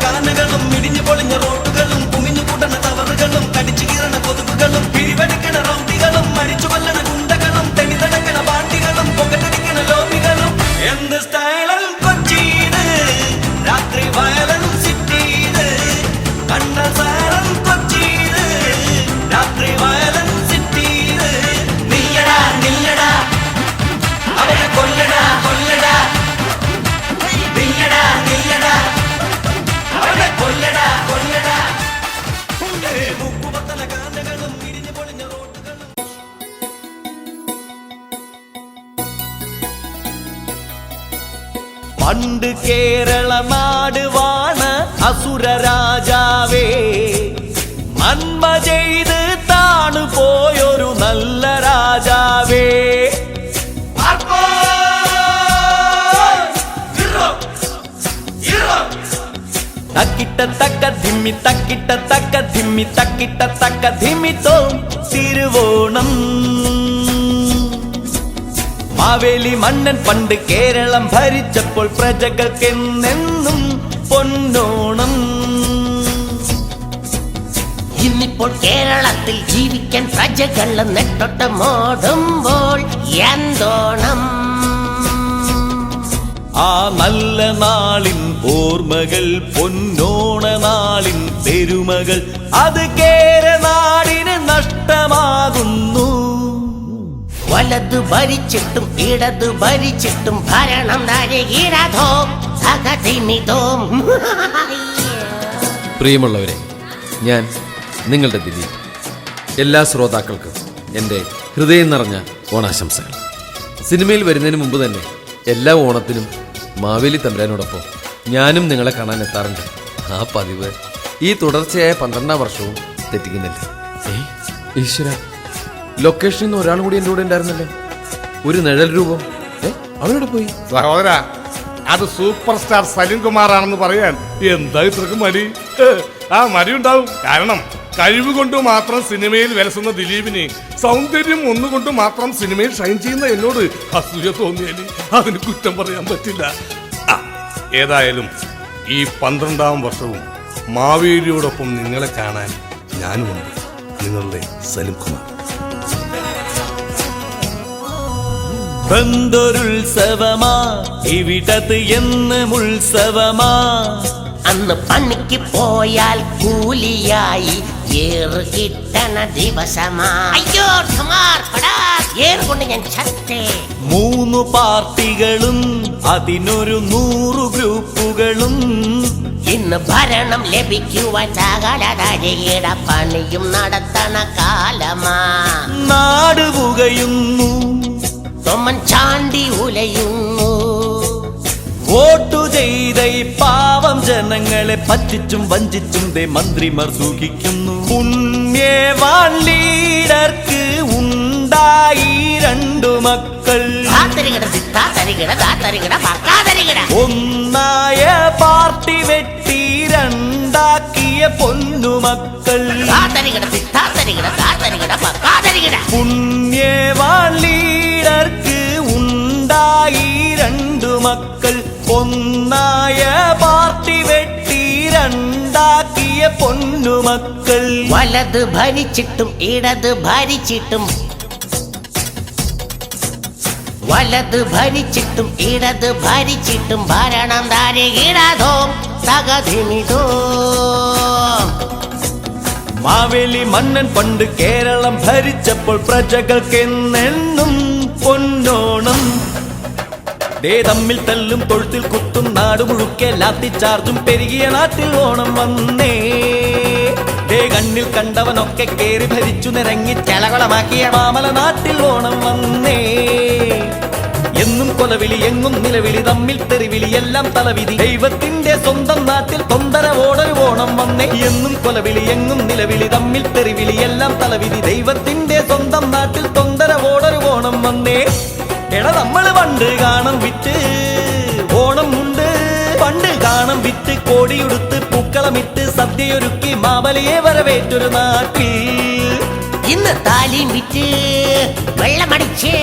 ഗാനങ്ങളും ഇടിഞ്ഞു പൊളിഞ്ഞ റോഡുകളും കുമിഞ്ഞു കൂട്ടണ തവറുകളും കടിച്ചു കീറണ കൊതുകുകളും പിരിവെടുക്കണ റൗണ്ടികളും മരിച്ചു കൊല്ലണ ഗുണ്ടകളും തെളിതടക്കണ പാണ്ടികളും പൊക്കറ്റടിക്കണ ലോബികളും എന്ത് സ്റ്റൈലും കൊച്ചിയില് രാത്രി വയലും സിറ്റിയില് കണ്ട സാരം കൊച്ചിയില് രാത്രി വയലും സിറ്റിയില് നില്ലടാ നില്ലടാ അവരെ കൊല്ലടാ കൊല്ലടാ നില്ലടാ നില്ലടാ പണ്ട് കേരള നാട് വാണ അസുര രാജാവേ നന്മ ചെയ്ത് താണു പോയൊരു നല്ല രാജാവേ തക്കിട്ട തക്ക ധിമ്മി തക്കിട്ട തക്ക ധിമ്മി തക്കിട്ട തക്ക ധിമ്മിത്തോ തിരുവോണം മാവേലി മന്നൻ പണ്ട് കേരളം ഭരിച്ചപ്പോൾ പ്രജകൾക്കെന്നെന്നും പൊന്നോണം. ഇന്നിപ്പോൾ കേരളത്തിൽ ജീവിക്കാൻ പ്രജകൾ നെട്ടൊട്ടമോടുമ്പോൾ എന്തോണം. ആ നല്ല നാളിൻ ഓർമ്മകൾ പൊന്നോണ നാളിൻ പെരുമകൾ അത് കേരനാടിന് നഷ്ടമാകുന്നു. വലതു ഭരിച്ചിട്ടും ഇടതു ഭരിച്ചിട്ടും ഭരണം തരികിടതോ സകതിനിതോ. പ്രിയമുള്ളവരെ, ഞാൻ നിങ്ങളുടെ ദിലീപ്. എല്ലാ ശ്രോതാക്കൾക്കും എൻ്റെ ഹൃദയം നിറഞ്ഞ ഓണാശംസകൾ. സിനിമയിൽ വരുന്നതിന് മുമ്പ് തന്നെ എല്ലാ ഓണത്തിനും മാവേലി തമ്പുരാനോടൊപ്പം ഞാനും നിങ്ങളെ കാണാൻ എത്താറുണ്ട്. ആ പതിവ് ഈ തുടർച്ചയായ 12ാം വർഷവും തെറ്റിക്കുന്നില്ല. ഈശ്വര, ലൊക്കേഷനിൽ നിന്ന് ഒരാൾ കൂടി എൻ്റെ കൂടെ ഉണ്ടായിരുന്നല്ലോ, ഒരു നിഴൽ രൂപം. അവരോട് പോയി. സഹോദര, അത് സൂപ്പർ സ്റ്റാർ സലിം കുമാറാണെന്ന് പറയാൻ എന്താ ഇത്രക്ക് മടി? ആ മടി ഉണ്ടാവും. കാരണം കഴിവ് കൊണ്ട് മാത്രം സിനിമയിൽ വിലസുന്ന ദിലീപിന് സൗന്ദര്യം ഒന്നുകൊണ്ട് മാത്രം സിനിമയിൽ ഷൈൻ ചെയ്യുന്ന എന്നോട് അസൂയ തോന്നിയാല് അതിന് കുറ്റം പറയാൻ പറ്റില്ല. ഏതായാലും ഈ 12ാം വർഷവും മാവേലിയോടൊപ്പം നിങ്ങളെ കാണാൻ ഞാനുമുണ്ട്. നിങ്ങളുടെ സലിം കുമാർ. ബന്ധൊരുത്സവമാ ഇവിടത് എന്നും ഉത്സവമാ. അന്ന് പണിക്ക് പോയാൽ കൂലിയായി ഏറ് കിട്ടണ ദിവസമാ. അയ്യോ ഏറ് കൊണ്ട് ഞാൻ ചത്തേ. 3 പാർട്ടികളും അതിനൊരു 100 ഗ്രൂപ്പുകളും. ഇന്ന് ഭരണം ലഭിക്കുവാൻ സകലതരികിട പണിയും നടത്തണ കാലമാ. നാട് പുകയുന്നു, തൊമ്മൻ ചാണ്ടി ഉലയുന്നു. വോട്ടു ചെയ്ത ഈ പാവം ജനങ്ങളെ പറ്റിച്ചും വഞ്ചിച്ചും മന്ത്രിമാർ സൂഹിക്കുന്നു. പുണ്യവാൻ ലീഡർക്ക് ഉണ്ടായി 2 മക്കൾ. ഒന്നായ പാർട്ടി വെട്ടി 2ആക്കിയ പൊന്നുമക്കൾ. പുണ്യവാൻ ലീഡർക്ക് ഉണ്ടായി 2 മക്കൾ. ഒന്നായ പാർട്ടി വെട്ടി 2ആക്കിയ പൊന്നുമക്കൾ. വലത് ഭരിച്ചിട്ടും ഇടത് ഭരിച്ചിട്ടും വലത് ഭരിച്ചിട്ടും ഇടത് ഭരിച്ചിട്ടും ഭരണം തരികിടതോ സകതിനിതോ. മാവേലി മന്നൻ പണ്ട് കേരളം ഭരിച്ചപ്പോൾ പ്രജകൾക്കെന്നെന്നും പൊന്നോണം. തമ്മിൽ തല്ലും തൊഴുത്തിൽ കുത്തും നാട് മുഴുക്കെ ലാത്തി ചാർജും പെരുകിയ നാട്ടിൽ ഓണം വന്നേ. കണ്ണിൽ കണ്ടവനൊക്കെ കേറി ഭരിച്ചു നിരങ്ങി ചളകളമാക്കിയ മാമല നാട്ടിൽ ഓണം വന്നേ. എന്നും കൊലവിളി എങ്ങും നിലവിളി തമ്മിൽ തെറിവിളി എല്ലാം തലവിധി. ദൈവത്തിന്റെ സ്വന്തം നാട്ടിൽ തൊന്തരവോടൊരു ഓണം വന്നേ. എന്നും കൊലവിളി എങ്ങും നിലവിളി തമ്മിൽ തെറിവിളി എല്ലാം തലവിധി. ദൈവത്തിന്റെ സ്വന്തം നാട്ടിൽ പണ്ട് കാണം വിറ്റ് ഓണം ഉണ്ട്, പണ്ട് കാണം വിറ്റ് കോടിയുടുത്ത് പൂക്കളമിട്ട് സദ്യയൊരുക്കി മാവലിയെ വരവേറ്റൊരു നാട്ടിൽ ഇന്ന് താലിയും വിറ്റ് വെള്ളമടിച്ച്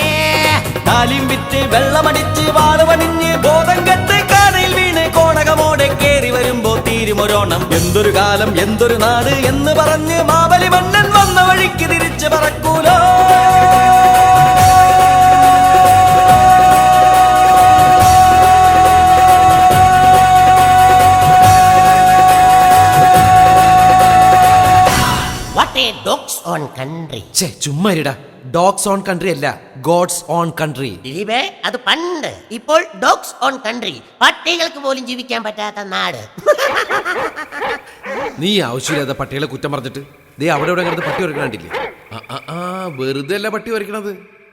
താലിയും വിറ്റ് വെള്ളമടിച്ച് വാളുവണിഞ്ഞ് ബോധം കെട്ട് കാനയിൽ വീണ് കോണകമോടെ കേറി വരുമ്പോ തീരുമൊരോണം. എന്തൊരു കാലം എന്തൊരു നാട് എന്ന് പറഞ്ഞ് മാവലി മന്നൻ വന്ന വഴിക്ക് തിരിച്ചു പറക്കൂലോ. Dogs own country. ചുമ്മാ ഇരിടാ. ഡോഗ്സ് ഓൺ കൺട്രി അല്ല, ഗോഡ്സ് ഓൺ കൺട്രി. ദിലീപേ, അത് പണ്ട്. ഇപ്പോൾ ഡോഗ്സ് ഓൺ കൺട്രി. പട്ടികൾക്ക് പോലും ജീവിക്കാൻ പറ്റാത്ത നാട്. നീ ആവശ്യമില്ലാതെ പട്ടികളെ കുറ്റം പറഞ്ഞിട്ട് ദേ അവിടെ ഇവിടെ കിടന്ന് പട്ടി വരക്കണ്ടില്ലേ? വെറുതെ അല്ല പട്ടി വരക്കണത്.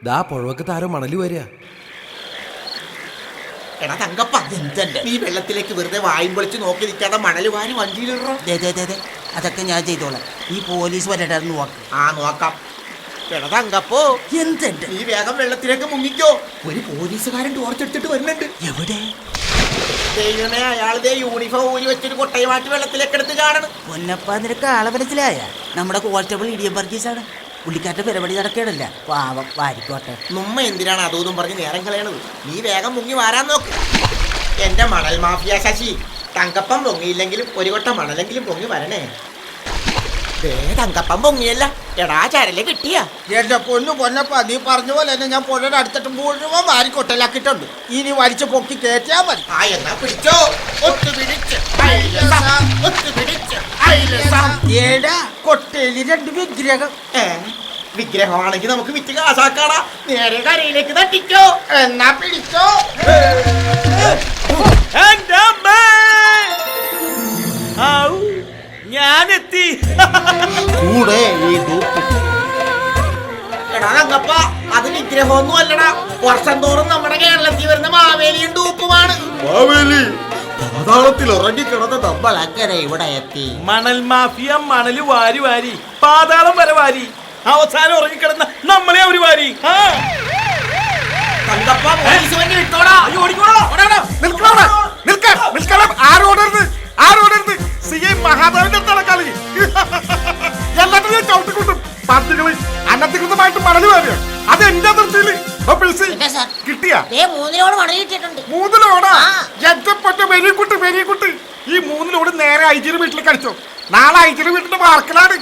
ദാ പുഴവൊക്കെ താരം മണല് വരിക. എടാ തങ്കപ്പ, നീ വെള്ളത്തിലേക്ക് വെറുതെ വായും പൊളിച്ച് നോക്കി നിൽക്കാതെ മണല് വാരി വണ്ടിയിലിടറോ. അതൊക്കെ ഞാൻ ചെയ്തോളാം. ഈ പോലീസ് വരട്ടെ നോക്കാം. ആ നോക്കാം. എടാ തങ്കപ്പോ, എന്തുണ്ട്? നീ വേഗം വെള്ളത്തിലേക്ക് മുങ്ങിക്കോ. ഒരു പോലീസുകാരൻ ടോർച്ചെടുത്തിട്ട് വരുന്നുണ്ട്. എവിടെ? ദൈവമേ, അയാളുടെ യൂണിഫോം ഊരി വെച്ചൊരു കൊട്ടയുമായിട്ട് വെള്ളത്തിലേക്ക് എടുത്ത് കാണണം. പൊന്നപ്പ, നിനക്ക് ആളെ മനസ്സിലായ? നമ്മുടെ കോൺസ്റ്റബിൾ ഇടിയൻ വർഗീസാണ്. പുള്ളിക്കാരുടെ പരിപാടി നടക്കണല്ല. പാവം, വാരിക്കോട്ടെ. നമ്മ എന്തിനാണ് അതൂതും പറഞ്ഞ് നേരം കളയണത്? നീ വേഗം മുങ്ങി വാരാൻ നോക്ക്. എന്റെ മണൽ മാഫിയ ശശി, തങ്കപ്പം പൊങ്ങിയില്ലെങ്കിലും ഒരു കൊട്ട മണലെങ്കിലും പൊങ്ങി വരണേ. തങ്കപ്പം പൊങ്ങിയല്ല, എടാ ചരല് കിട്ടിയ. എന്റെ പൊന്നപ്പ, നീ പറഞ്ഞ പോലെ തന്നെ ഞാൻ പുഴയുടെ അടുത്തിട്ട് മുഴുവൻ വാരിക്കൊട്ടലാക്കിയിട്ടുണ്ട്. ഇനി വലിച്ചു പൊക്കി കയറ്റിയാ മതി. ആ എന്നാ പിടിച്ചോ. ഒത്തു പിടിച്ച് ഒത്തു പിടിച്ച്. ഏടാ കൊട്ടയില് 2 വിഗ്രഹം. വിഗ്രഹമാണെങ്കിൽ നമുക്ക് വിറ്റ് കാശാക്കാടാ. നേരെ കരയിലേക്ക് തട്ടിക്കോ. എന്നാ പിടിച്ചോ. ഞാനെത്തി. കൂടെ എടാ തങ്കപ്പ, അത് വിഗ്രഹമൊന്നും അല്ലടാ. വർഷം തോറും നമ്മുടെ കേരളത്തിൽ വരുന്ന മാവേലിയും ഡൂപ്പുമാണ്. മാവേലി പാതാളത്തിൽ ഉറങ്ങിക്കിടന്ന നമ്മൾ അങ്ങനെ ഇവിടെ എത്തി. മണൽ മാഫിയ മണല് വാരി വാരി പാതാളം വരെ വാരി അവസാനം ഉറങ്ങിക്കിടന്ന നമ്മളെ അവര് വാരി. തങ്കപ്പ, പോലീസ് വണ്ടി വിട്ടോടാ. ആരോടരുത് CI മഹാദേവന്റെ തലക്കാളി എല്ലാത്തിനും ചവിട്ടിക്കൂട്ടും. പാർട്ടികള് അനധികൃതമായിട്ട് മണല് വാരിയ അത് എന്റെ അതിർത്തിയില് കിട്ടിയ 3 ലോഡ് മണൽ കിട്ടിയിട്ടുണ്ട്. 3 ലോഡാ? എന്റെ വെരിക്കുട്ട്. ഈ 3 ലോഡ് നേരെ ഐജിയുടെ വീട്ടിൽ കഴിച്ചോ. നാളെ ഐജിയുടെ വീട്ടിന്റെ വാർക്കലാണ്.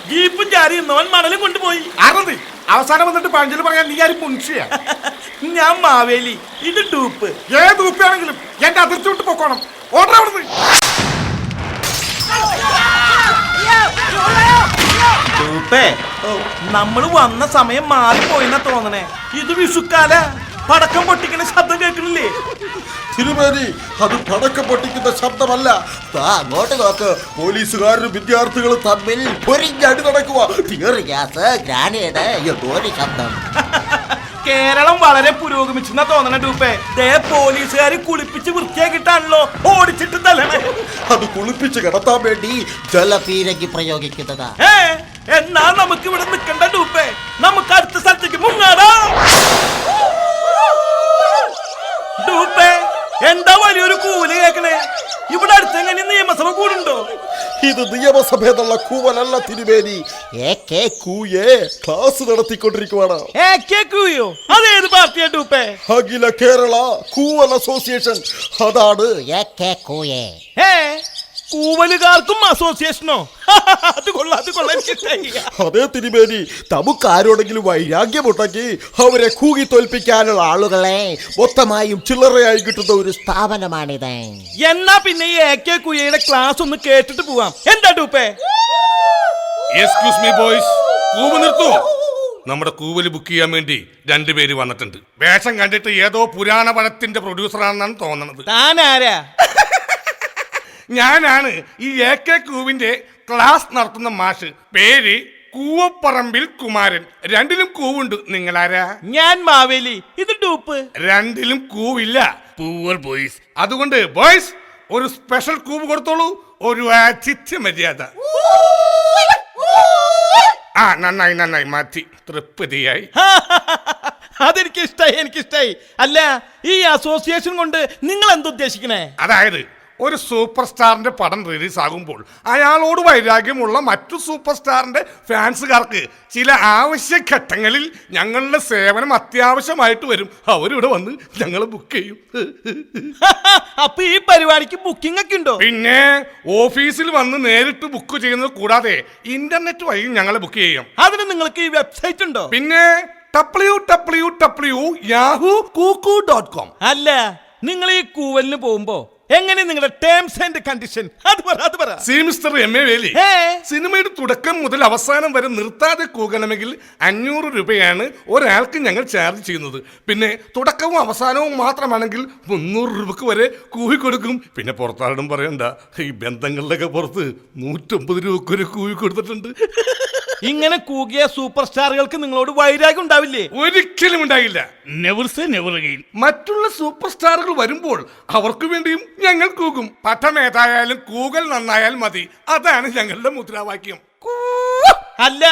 ജീപ്പും ചാരി നോൻ മണലും കൊണ്ടുപോയി. ആരത് അവസാനം വന്നിട്ട് പഞ്ചില് പറയാൻ നീ ആരും മുൻഷിയാ? ഞാൻ മാവേലി, ഇത് ഡൂപ്പ്. ഏത് ഡൂപ്പാണെങ്കിലും എന്റെ അതിർത്തി വിട്ട് പൊക്കോണം. ഓർഡർ അവിടുന്ന്. നമ്മള് വന്ന സമയം മാറിപ്പോയിന്നാ തോന്നണേ. ഇത് വിഷുക്കാല പടക്കം പൊട്ടിക്കണ ശബ്ദം കേൾക്കണില്ലേ? തിരുമേനി, അത് പടക്കം പൊട്ടിക്കുന്ന ശബ്ദമല്ല. അങ്ങോട്ട് നോക്ക്. പോലീസുകാരും വിദ്യാർത്ഥികളും തമ്മിൽ പൊരിഞ്ഞടി നടക്കുക. ഗ്രാനേഡ് എന്തോരു ശബ്ദം. കേരളം വളരെ പുരോഗമിച്ചെന്നാ തോന്നണ ഡൂപ്പേ. ദേ പോലീസുകാര് കുളിപ്പിച്ച് വൃത്തിയാക്കിട്ടാണല്ലോ ഓടിച്ചിട്ട് തല്ലണേ. അത് കുളിപ്പിച്ച് കിടത്താൻ വേണ്ടി ജലപീരങ്കി പ്രയോഗിക്കുന്നതാ. എന്നാ നമുക്ക് ഇവിടെ നിൽക്കണ്ട ഡൂപ്പേ, നമുക്ക് അടുത്ത സ്ഥലത്തേക്ക് മുങ്ങാടാ. ഡൂപ്പേ, എന്താ വലിയൊരു കൂല് കേക്കണേ? ഇവിടെ അടുത്തെങ്ങനെ നിയമസഭ കൂടുണ്ടോ? ഇത് നിയമസഭ എന്നുള്ള കൂവലല്ല തിരുമേനി. ക്ലാസ് നടത്തിക്കൊണ്ടിരിക്കുവാണ്. അതേത് പാർട്ടിയാ ഡൂപ്പേ? അഖില കേരള കൂവൽ അസോസിയേഷൻ. അതാണ് കൂവലുകാർക്കും അസോസിയേഷനോ? അത് കൊള്ളാം. അതേ തിരുമേനി, നമുക്ക് ആരോടെങ്കിലും വൈരാഗ്യമുണ്ടെങ്കിൽ അവരെ കൂകി തോൽപ്പിക്കാനുള്ള ആളുകളെ മൊത്തമായും ചില്ലറയായി കിട്ടുന്ന ഒരു സ്ഥാപനമാണിത്. എന്നാ പിന്നെ ഈ AK കുയ്യയുടെ ക്ലാസ് ഒന്ന് കേട്ടിട്ട് പോവാം. എന്താ ഡൂപ്പേ? എക്സ്ക്യൂസ് മീ ബോയ്സ്, കൂവ് നിർത്തൂ. നമ്മുടെ കൂവല് ബുക്ക് ചെയ്യാൻ വേണ്ടി 2 പേര് വന്നിട്ടുണ്ട്. വേഷം കണ്ടിട്ട് ഏതോ പുരാണ പടത്തിന്റെ പ്രൊഡ്യൂസറാണെന്നാണ് തോന്നണത്. താനാരാ? ഞാനാണ് ഈ AK കൂവിന്റെ ക്ലാസ് നടത്തുന്ന മാഷ്. പേര് കൂവപ്പറമ്പിൽ കുമാരൻ. 2ലും കൂവുണ്ട്. നിങ്ങളാരാ? ഞാൻ മാവേലി, ഇത് ഡൂപ്പ്. 2ലും കൂവില്ല. Poor boys. അതുകൊണ്ട് ബോയ്സ് ഒരു സ്പെഷ്യൽ കൂവ് കൊടുത്തോളൂ. ഒരു ആതിഥ്യ മര്യാദ. നന്നായി മാറ്റി. തൃപ്തിയായി. എനിക്കിഷ്ടായി. അല്ല, ഈ അസോസിയേഷൻ കൊണ്ട് നിങ്ങൾ എന്തുദ്ദേശിക്കണേ? അതായത് ഒരു സൂപ്പർ സ്റ്റാറിന്റെ പടം റിലീസ് ആകുമ്പോൾ അയാളോട് വൈരാഗ്യമുള്ള മറ്റു സൂപ്പർ സ്റ്റാറിന്റെ ഫാൻസുകാർക്ക് ചില ആവശ്യഘട്ടങ്ങളിൽ ഞങ്ങളുടെ സേവനം അത്യാവശ്യമായിട്ട് വരും. അവരിവിടെ വന്ന് ഞങ്ങൾ ബുക്ക് ചെയ്യും. അപ്പൊ ഈ പരിപാടിക്ക് ബുക്കിംഗ് ഒക്കെ ഉണ്ടോ? പിന്നെ ഓഫീസിൽ വന്ന് നേരിട്ട് ബുക്ക് ചെയ്യുന്നത് കൂടാതെ ഇന്റർനെറ്റ് വഴി ഞങ്ങൾ ബുക്ക് ചെയ്യും. അതിന് നിങ്ങൾക്ക് ഈ വെബ്സൈറ്റ് ഉണ്ടോ? പിന്നെ www.yahoo.com. അല്ല, നിങ്ങൾ ഈ കൂവലിന് പോകുമ്പോ എങ്ങനെ നിങ്ങളുടെ ടേംസ് ആൻഡ് കണ്ടീഷൻ അത് പറ. സി മിസ്റ്റർ എം എ വേലി, സിനിമയുടെ തുടക്കം മുതൽ അവസാനം വരെ നിർത്താതെ കൂകണമെങ്കിൽ 500 രൂപയാണ് ഒരാൾക്ക് ഞങ്ങൾ ചാർജ് ചെയ്യുന്നത്. പിന്നെ തുടക്കവും അവസാനവും മാത്രമാണെങ്കിൽ 300 രൂപക്ക് വരെ കൂവി കൊടുക്കും. പിന്നെ പുറത്താരോടും പറയണ്ട, ഈ ബന്ധങ്ങളിലൊക്കെ പുറത്ത് 150 രൂപക്ക് ഒരു കൂവി കൊടുത്തിട്ടുണ്ട്. ഇങ്ങനെ കൂകിയ സൂപ്പർ സ്റ്റാറുകൾക്ക് നിങ്ങളോട് വൈരാഗ്യം ഉണ്ടാവില്ലേ? ഒരിക്കലും ഉണ്ടായില്ല. Never say never again. മറ്റുള്ള സൂപ്പർ സ്റ്റാറുകൾ വരുമ്പോൾ അവർക്ക് വേണ്ടിയും ഞങ്ങൾ കൂകും. പട്ടം ഏതായാലും കൂകൽ നന്നായാൽ മതി. അതാണ് ഞങ്ങളുടെ മുദ്രാവാക്യം. അല്ല,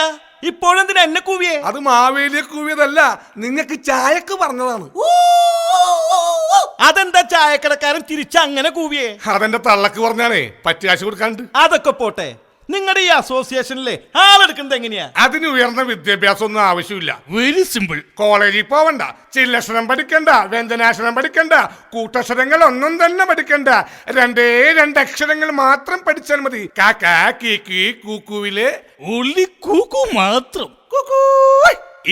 ഇപ്പോഴെന്തിനാ എന്നെ കൂവിയേ? അത് മാവേലിയെ കൂവിയതല്ല, നിങ്ങൾക്ക് ചായക്ക് പറഞ്ഞതാണ്. അതെന്താ ചായക്കടക്കാരൻ തിരിച്ച് അങ്ങനെ കൂവിയേ? അതെന്റെ തള്ളക്ക് പറഞ്ഞാണേ, പറ്റിയാശ കൊടുക്കാണ്ട്. അതൊക്കെ പോട്ടെ, നിങ്ങളുടെ ഈ അസോസിയേഷനിലെ ആളെടുക്കുന്നത് എങ്ങനെയാ? അതിന് ഉയർന്ന വിദ്യാഭ്യാസം ഒന്നും ആവശ്യമില്ല. Very simple. കോളേജിൽ പോവണ്ട, ചില്ലക്ഷരം പഠിക്കണ്ട, വ്യഞ്ജനാക്ഷരം പഠിക്കണ്ട, കൂട്ടക്ഷരങ്ങൾ ഒന്നും തന്നെ പഠിക്കണ്ട. 2 അക്ഷരങ്ങൾ മാത്രം പഠിച്ചാൽ മതി. കാക്കാ കീക്കി കൂക്കുവിലെ ഒല്ലി കൂക്കു മാത്രം.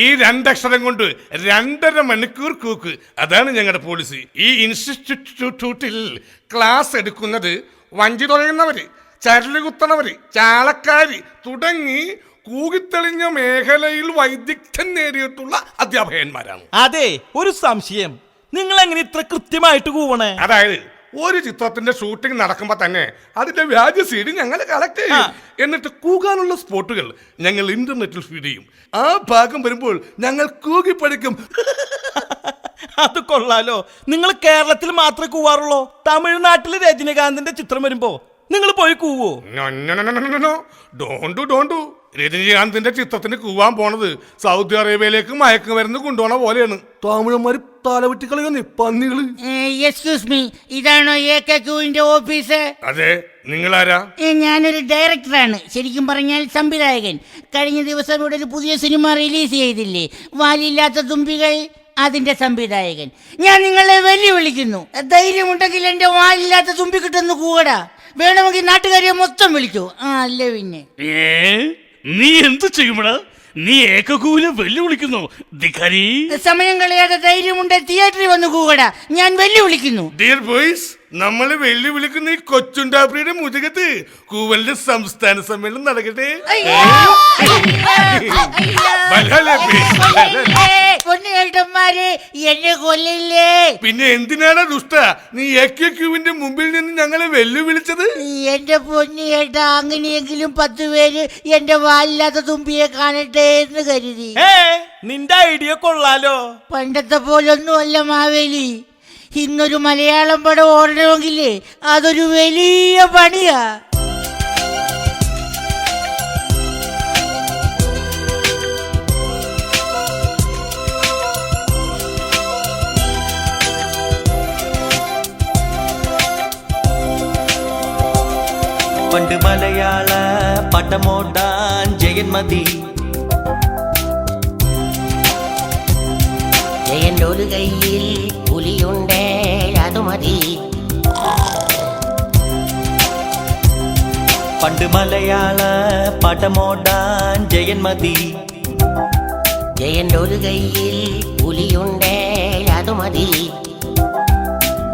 ഈ 2 അക്ഷരം കൊണ്ട് 2.5 മണിക്കൂർ കൂക്ക്. അതാണ് ഞങ്ങളുടെ പോളിസി. ഈ ഇൻസ്റ്റിറ്റ്യൂട്ടിൽ ക്ലാസ് എടുക്കുന്നത് വഞ്ചി തുഴയുന്നവര്, ചരല് കുത്തണവര്, ചാളക്കാരി തുടങ്ങി കൂകിത്തെളിഞ്ഞ മേഖലയിൽ വൈദഗ്ധ്യം നേടിയിട്ടുള്ള അധ്യാപകന്മാരാണ്. അതെ, ഒരു സംശയം, നിങ്ങൾ എങ്ങനെ ഇത്ര കൃത്യമായിട്ട് കൂവണേ? അതായത് ഒരു ചിത്രത്തിന്റെ ഷൂട്ടിംഗ് നടക്കുമ്പോ തന്നെ അതിന്റെ വ്യാജ സീഡി ഞങ്ങൾ കളക്ട് ചെയ്യും. എന്നിട്ട് കൂകാനുള്ള സ്പോട്ടുകൾ ഞങ്ങൾ ഇന്റർനെറ്റിൽ ഫീഡ് ചെയ്യും. ആ ഭാഗം വരുമ്പോൾ ഞങ്ങൾ കൂകി പഠിക്കും. അത് കൊള്ളാലോ. നിങ്ങൾ കേരളത്തിൽ മാത്രമേ കൂവാറുള്ളൂ? തമിഴ്നാട്ടിൽ രജനീകാന്തിന്റെ ചിത്രം വരുമ്പോ നിങ്ങൾ പോയി കൂവോ? ഡോണ്ടു. രജനീകാന്തിന്റെ ചിത്രത്തിന് കൂവാൻ പോണത് സൗദി അറേബ്യയിലേക്ക് മയക്കുമരുന്ന് കൊണ്ടുപോണ പോലെയാണ്. തമിഴന്മാര് തലവിറ്റി കളിക്കുന്ന പന്നികള്. എക്സ്ക്യൂസ് മീ, ഇതാണോ AKQന്റെ ഓഫീസ്? അതെ, നിങ്ങളാരാ? ഞാനൊരു ഡയറക്ടറാണ്, ശരിക്കും പറഞ്ഞാൽ സംവിധായകൻ. കഴിഞ്ഞ ദിവസം ഇവിടെ ഒരു പുതിയ സിനിമ റിലീസ് ചെയ്തില്ലേ, വാലില്ലാത്ത തുമ്പികൾ, അതിന്റെ സംവിധായകൻ. ഞാൻ നിങ്ങളെ വെല്ലുവിളിക്കുന്നു, ധൈര്യമുണ്ടെങ്കിൽ എന്റെ വാലില്ലാത്ത തുമ്പി കിട്ടുന്നു കൂടാ. വേണമെങ്കിൽ നാട്ടുകാരെ മൊത്തം വിളിക്കൂ. അല്ലേ പിന്നെ നീ എന്ത് ചെയ്യുമടാ? നീ ഏകകൂലെ വെല്ലുവിളിക്കുന്നു. സമയം കളയാതെ ധൈര്യമുണ്ട് തിയേറ്ററിൽ വന്ന് കൂടാ. ഞാൻ വെല്ലുവിളിക്കുന്നു. ഡിയർ ബോയ്സ്, നമ്മള് വെല്ലുവിളിക്കുന്ന ഈ കൊച്ചുണ്ടാപ്രിയുടെ മുതുകത്ത് കൂവലിന്റെ സംസ്ഥാന സമ്മേളനം നടക്കട്ടെ. പൊന്നുകേട്ടന്മാരെ, എന്നെ കൊല്ലില്ലേ? പിന്നെ എന്തിനാണ് ദുഷ്ട നീ AKQവിന്റെ മുമ്പിൽ നിന്ന് ഞങ്ങളെ വെല്ലുവിളിച്ചത്? എന്റെ പൊന്നുകേട്ട, അങ്ങനെയെങ്കിലും 10 പേര് എന്റെ വാലില്ലാത്ത തുമ്പിയെ കാണട്ടെ എന്ന് കരുതി. നിന്റെ ഐഡിയ കൊള്ളാലോ. പണ്ടത്തെ പോലൊന്നുമല്ല മാവേലി. ഇന്നൊരു മലയാളം പടം ഓടണമെങ്കിലേ അതൊരു വലിയ പണിയാ. പണ്ട് മലയാള പടമോടാൻ ജയന്മതി, ജയന്റെ ഒരു കയ്യിൽ പുലിയുണ്ടേ അത് മതി. പണ്ട് മലയാള പടമോടാൻ ജയന്മതി, ജയന്റെ ഒരു കയ്യിൽ പുലിയുണ്ടേ അത് മതി.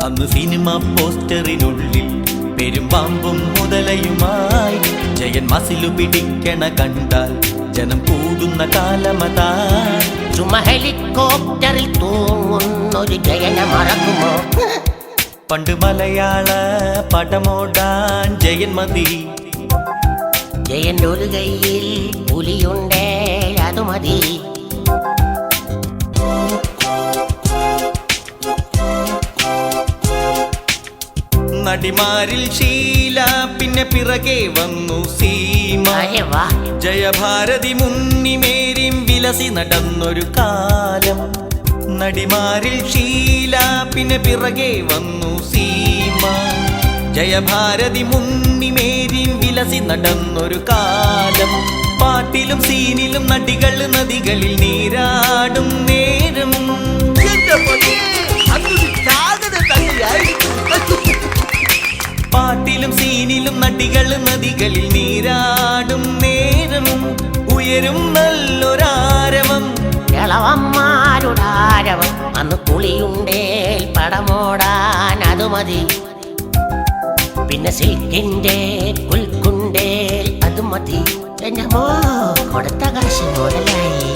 അന്ന് സിനിമ പോസ്റ്ററിനുള്ളിൽ പെരുമ്പാമ്പും മുതലയുമായി ജയൻ മസിലു പിടിക്കണ കണ്ടാൽ ജനം കൂടുന്ന കാലമതാ. ചുമ ഹെലികോപ്റ്ററിൽ തൂങ്ങുന്നൊരു ജയനെ മറക്കുമോ? പണ്ട് മലയാള പടമോടാൻ ജയന്മതി, ജയന്റെ ഒരു കയ്യിൽ പുലിയുണ്ടേ അത് മതി. നടിമാരിൽ ശീല, പിന്നെ പിറകെ വന്നു സീമ. വാ, ജയഭാരതി മുന്നിമേരിയും വിലസി നടന്നൊരു കാലം. നടിമാരിൽ ഷീല, പിന്നെ പിറകെ വന്നു സീമ. ജയഭാരതി മുന്നിമേരി വിലസി നടന്നൊരു കാലം. പാട്ടിലും സീനിലും നടികൾ നദികളിൽ നീരാടും നേരം. പാട്ടിലും സീനിലും നടികൾ നദികളിൽ നീരാടും നേരം. ഉയരും നല്ലൊരാരവം, ഇളവന്മാരുടാരവം. അന്ന് കുളിയുണ്ടേൽ പടമോടാൻ അത് മതി. പിന്നെ സിൽക്കിന്റെ കുൽക്കുണ്ടേൽ അത് മതി. എന്റെ മോ കൊടുത്ത കാശ് മുതലായി.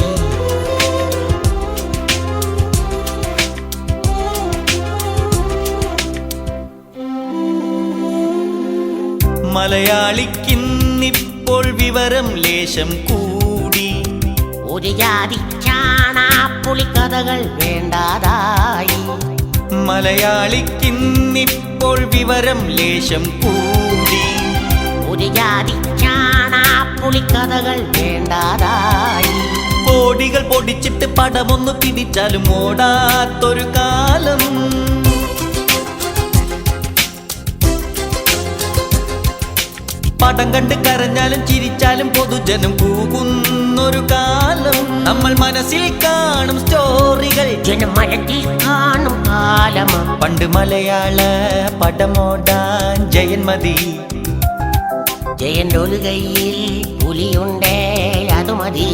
മലയാളിക്കിന്നിപ്പോൾ വിവരം ലേശം കൂടി. ഒരു ജാതി ചാണാപ്പുളിക്കഥകൾ വേണ്ടാതായി. മലയാളിക്കിന്നിപ്പോൾ വിവരം ലേശം കൂടി. ഒരു ജാതി ചാണാപ്പുളിക്കഥകൾ വേണ്ടാതായി. കോടികൾ പൊടിച്ചിട്ട് പടമൊന്നു പിടിച്ചാലും ഓടാത്തൊരു കാലം. പടം കണ്ട് കരഞ്ഞാലും ചിരിച്ചാലും പൊതുജനം കൂകുന്നൊരു കാലം. നമ്മൾ മനസ്സിൽ കാണും സ്റ്റോറികൾ ജനം മനത്തിൽ കാണും കാലം. പണ്ട് മലയാള പടമോടാൻ ജയൻ മതി. ജയന്റെ ഒരു കയ്യിൽ പുലിയുണ്ടേ അത് മതി.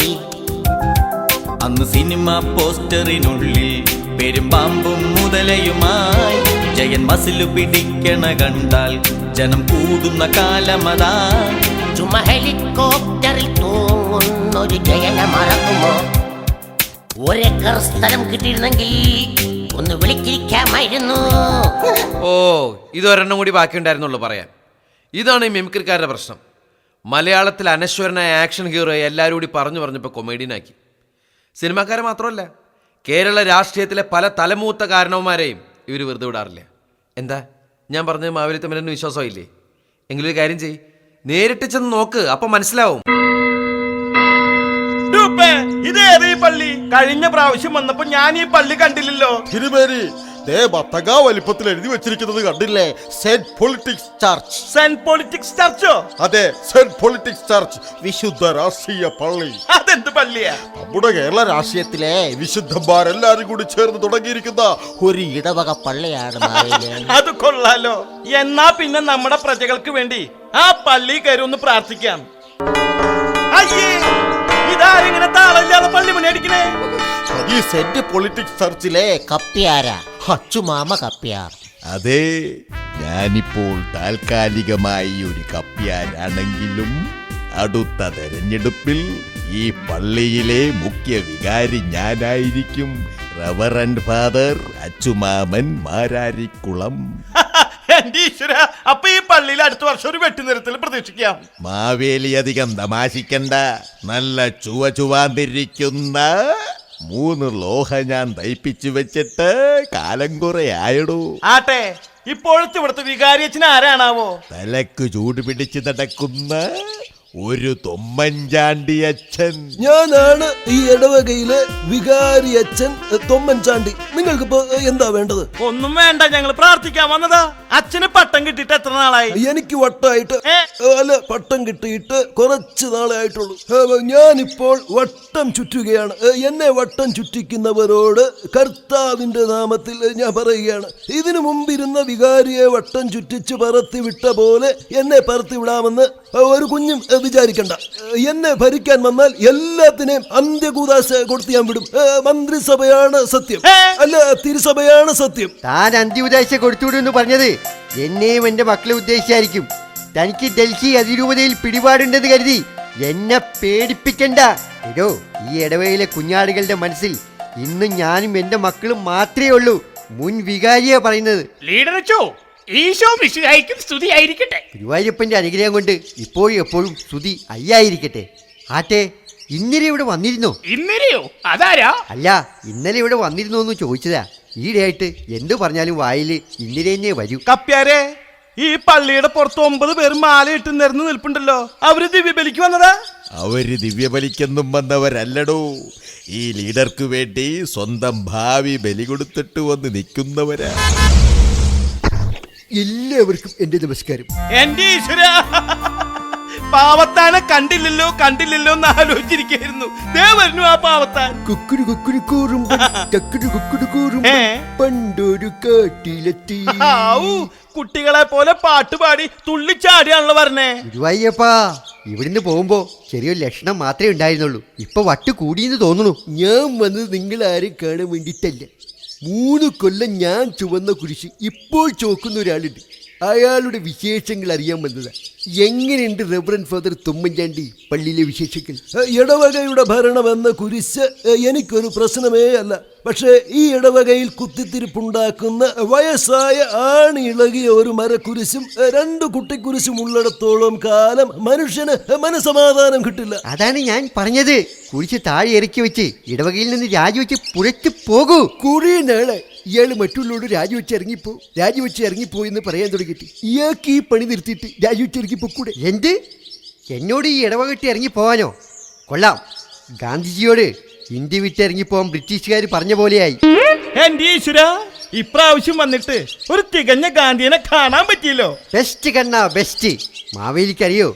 അന്ന് സിനിമ പോസ്റ്ററിനുള്ളിൽ പെരുമ്പാമ്പും മുതലയുമായി ജയൻ മസിലു പിടിക്കണ കണ്ടാൽ ജനം കൂടുന്ന കാലമതാ. ചുമ ഹെലികോപ്റ്ററിൽ തൂങ്ങുന്നൊരു ജയനെ മറക്കുമോ? ഒരേക്കർ സ്ഥലം കിട്ടിയിരുന്നെങ്കിൽ ഒന്ന് വിളിച്ചിരിക്കാമായിരുന്നു. ഓ, ഇതൊരെണ്ണം കൂടി ബാക്കിയുണ്ടായിരുന്നുള്ളൂ പറയാൻ. ഇതാണ് ഈ മിമിക്രിക്കാരുടെ പ്രശ്നം. മലയാളത്തിൽ അനശ്വരനായ ആക്ഷൻ ഹീറോയെ എല്ലാവരും കൂടി പറഞ്ഞു പറഞ്ഞപ്പോൾ കൊമേഡിയനാക്കി. സിനിമാക്കാരെ മാത്രമല്ല, കേരള രാഷ്ട്രീയത്തിലെ പല തലമൂത്ത കാരണവന്മാരെയും ഇവർ വെറുതെ വിടാറില്ല. എന്താ ഞാൻ പറഞ്ഞത് മാവേലി തമ്മിലെന്ന് വിശ്വാസമായില്ലേ? എങ്കിലൊരു കാര്യം ചെയ്യ്, നേരിട്ട് ചെന്ന് നോക്ക്, അപ്പം മനസ്സിലാവും. ഇതേത് ഈ പള്ളി? കഴിഞ്ഞ പ്രാവശ്യം വന്നപ്പോ ഞാൻ ഈ പള്ളി കണ്ടില്ലല്ലോ. തിരുമേനി, ബത്തക വലിപ്പത്തിൽ എഴുതി വെച്ചിരിക്കുന്നത് കണ്ടില്ലേ? Saint politics church. Saint politics ചർച്ചോ? അതെ, സെന്റ് പൊളിറ്റിക്സ് ചർച്ച്, വിശുദ്ധ രാഷ്ട്രീയ പള്ളി. അതെന്ത് പള്ളിയാ? നമ്മുടെ കേരള രാഷ്ട്രീയത്തിലെ വിശുദ്ധന്മാരെല്ലാരും കൂടി ചേർന്ന് തുടങ്ങിയിരിക്കുന്ന ഒരു ഇടവക പള്ളിയാണ്. അത് കൊള്ളാലോ. എന്നാ പിന്നെ നമ്മുടെ പ്രജകൾക്ക് വേണ്ടി ആ പള്ളി കയറി ഒന്ന് പ്രാർത്ഥിക്കാം. അയ്യേ, ഇതാരിങ്ങനെ താളമില്ലാതെ പള്ളി മണി അടിക്കണേ? ഈ സെന്റ് പൊളിറ്റിക്സ് ചർച്ചിലെ കപ്പ്യാര അച്ചുമാമ കപ്പ്യാർ. അതെ, ഞാനിപ്പോൾ താൽക്കാലികമായി ഒരു കപ്പ്യാരാണെങ്കിലും അടുത്ത തെരഞ്ഞെടുപ്പിൽ ഈ പള്ളിയിലെ മുഖ്യ വികാരി ഞാനായിരിക്കും. Reverend father Achumaman Mararikulam. എന്റെ ഈശ്വര, അപ്പൊ ഈ പള്ളിയിൽ അടുത്ത വർഷം ഒരു വെട്ടിനിരത്തിൽ പ്രതീക്ഷിക്കാം. മാവേലി അധികം തമാശിക്കണ്ട. നല്ല ചുവചുവാന്തിരിക്കുന്ന 3 ലോഹ ഞാൻ തയ്പ്പിച്ചു വെച്ചിട്ട് കാലം കുറെ ആയിടൂ. ആട്ടെ, ഇപ്പോഴത്തെ ഇവിടുത്തെ വികാരിയച്ഛൻ ആരാണാവോ? തലക്ക് ചൂട് പിടിച്ച് നടക്കുന്ന ഒരു തൊമ്മൻചാണ്ടി അച്ഛൻ. ഞാനാണ് ഈ ഇടവകയിലെ വികാരി അച്ഛൻ തൊമ്മൻചാണ്ടി. നിങ്ങൾക്കിപ്പോ എന്താ വേണ്ടത്? ഒന്നും വേണ്ട, ഞങ്ങൾ പ്രാർത്ഥിക്കാൻ വന്നതാ. അച്ഛന് പട്ടം കിട്ടിയിട്ട് എത്ര നാളായി? എനിക്ക് വട്ടായിട്ട് അല്ല, പട്ടം കിട്ടിയിട്ട് കുറച്ച് നാളെ ആയിട്ടുള്ളൂ. ഞാനിപ്പോൾ വട്ടം ചുറ്റുകയാണ്. എന്നെ വട്ടം ചുറ്റിക്കുന്നവരോട് കർത്താവിന്റെ നാമത്തിൽ ഞാൻ പറയുകയാണ്, ഇതിനു മുമ്പിരുന്ന വികാരിയെ വട്ടം ചുറ്റിച്ച് പറത്തി വിട്ട പോലെ എന്നെ പറത്തി വിടാമെന്ന് ഒരു കുഞ്ഞും വിചാരിക്കണ്ട. എന്നെ ഭരിക്കാൻ വന്നാൽ എല്ലാത്തിനെയും അന്ത്യകൂദാശ കൊടുത്ത് ഞാൻ വിടും. മന്ത്രിസഭയാണ് സത്യം, അല്ല തിരുസഭയാണ് സത്യം. താൻ അന്ത്യകൂദാശ കൊടുത്തുവിടുമെന്ന് പറഞ്ഞത് എന്നെയും എന്റെ മക്കളെ ഉദ്ദേശിച്ചായിരിക്കും. തനിക്ക് ഡൽഹി അതിരൂപതയിൽ പിടിപാടുണ്ടെന്ന് കരുതി എന്നെ പേടിപ്പിക്കണ്ട. എടോ, ഈ ഇടവയിലെ കുഞ്ഞാടുകളുടെ മനസ്സിൽ ഇന്ന് ഞാനും എന്റെ മക്കളും മാത്രമേ ഉള്ളൂ. മുൻ വികാരിയാ പറയുന്നത്. ലീഡറച്ചോ, ഈശോ മിശിഹായ്ക്കും സ്തുതി ആയിരിക്കട്ടെ. ഗുരുവായൂരപ്പന്റെ അനുഗ്രഹം കൊണ്ട് ഇപ്പോഴും എപ്പോഴും സ്തുതി അയ്യായിരിക്കട്ടെ. ആട്ടെ, ഇന്നലെ ഇവിടെ വന്നിരുന്നോ? ഇന്നലെയോ? അതാരാ? അല്ല, ഇന്നലെ ഇവിടെ വന്നിരുന്നോ എന്ന് ചോദിച്ചതാ. ഈയിടെയായിട്ട് എന്തു പറഞ്ഞാലും വായില് ഇന്നലെ തന്നെ വരൂ. കപ്പ്യാരെ, ഈ പള്ളിയുടെ പുറത്ത് 9 പേര് മാല ഇട്ട് നിരന്ന് നിൽപ്പുണ്ടല്ലോ, അവര് ദിവ്യബലിക്ക് വന്നതാ? അവര് ദിവ്യബലിക്കെന്നും വന്നവരല്ലടോ, ഈ ലീഡർക്ക് വേണ്ടി സ്വന്തം ഭാവി ബലി കൊടുത്തിട്ട് വന്ന് നിൽക്കുന്നവരാ. എല്ലാവർക്കും എന്റെ നമസ്കാരം. എന്റെ ഈശ്വര, പാവത്താനെ കണ്ടില്ലല്ലോ കണ്ടില്ലല്ലോ എന്ന് ആലോചിച്ചിരിക്കുന്നു. ദേ വരുന്നു ആ പാവത്താൻ. കുക്കുരു കുക്കുരു കൂറും ചക്കുരു കുക്കുരു കൂറും പണ്ടൊരു കാട്ടിലെത്തി. കുട്ടികളെ പോലെ പാട്ടുപാടി തുള്ളിച്ചാടിയാണല്ലോ പറഞ്ഞേ. ഗുരുവായൂരപ്പാ, ഇവിടുന്ന് പോകുമ്പോ ചെറിയൊരു ലക്ഷണം മാത്രമേ ഉണ്ടായിരുന്നുള്ളൂ. ഇപ്പൊ വട്ട് കൂടിയെന്ന് തോന്നുന്നു. ഞാൻ വന്നത് നിങ്ങൾ ആരും കാണാൻ വേണ്ടിയിട്ടല്ല. 3 കൊല്ലം ഞാൻ ചുവന്ന കുരിശ് ഇപ്പോൾ ചോക്കുന്ന ഒരാളുണ്ട്. അയാളുടെ വിശേഷങ്ങൾ അറിയാൻ വന്നതാ. എങ്ങനെയുണ്ട് റെവറൻഡ് ഫാദർ തുമ്മൻചാണ്ടി പള്ളിയിലെ വിശേഷങ്ങൾ? ഇടവകയുടെ ഭരണം എന്ന കുരിശ് എനിക്കൊരു പ്രശ്നമേ അല്ല. പക്ഷേ ഈ ഇടവകയിൽ കുത്തിത്തിരിപ്പുണ്ടാക്കുന്ന വയസ്സായ ആണിളകിയ ഒരു മരക്കുരിശും 2 കുട്ടിക്കുരിശും ഉള്ളിടത്തോളം കാലം മനുഷ്യന് മനസമാധാനം കിട്ടില്ല. അതാണ് ഞാൻ പറഞ്ഞത്. കുരിശ് താഴെ ഇറക്കി വെച്ച് ഇടവകയിൽ നിന്ന് രാജിവെച്ച് പുറത്തു പോകൂ. കുറെ നാളെ ഇയാള് മറ്റുള്ളവരോട് രാജിവെച്ച് ഇറങ്ങിപ്പോ എന്ന് പറയാൻ തുടങ്ങിയിട്ട് ഇയാൾക്ക് ഈ പണി നിർത്തിയിട്ട് രാജിവെച്ച് ഇറങ്ങിപ്പോക്കൂടെ? എന്ത്? എന്നോട് ഈ ഇടവകെട്ടി ഇറങ്ങി പോവാനോ? കൊള്ളാം. ഗാന്ധിജിയോട് ഇന്ത്യ വിട്ട് ഇറങ്ങിപ്പോവാൻ ബ്രിട്ടീഷുകാർ പറഞ്ഞ പോലെയായി. എന്റെ ഈശ്വര, ഇപ്രാവശ്യം വന്നിട്ട് ഒരു തികഞ്ഞ ഗാന്ധിയനെ കാണാൻ പറ്റിയല്ലോ. ബെസ്റ്റ് കണ്ണാ, ബെസ്റ്റ്. മാവേലിക്കറിയോ,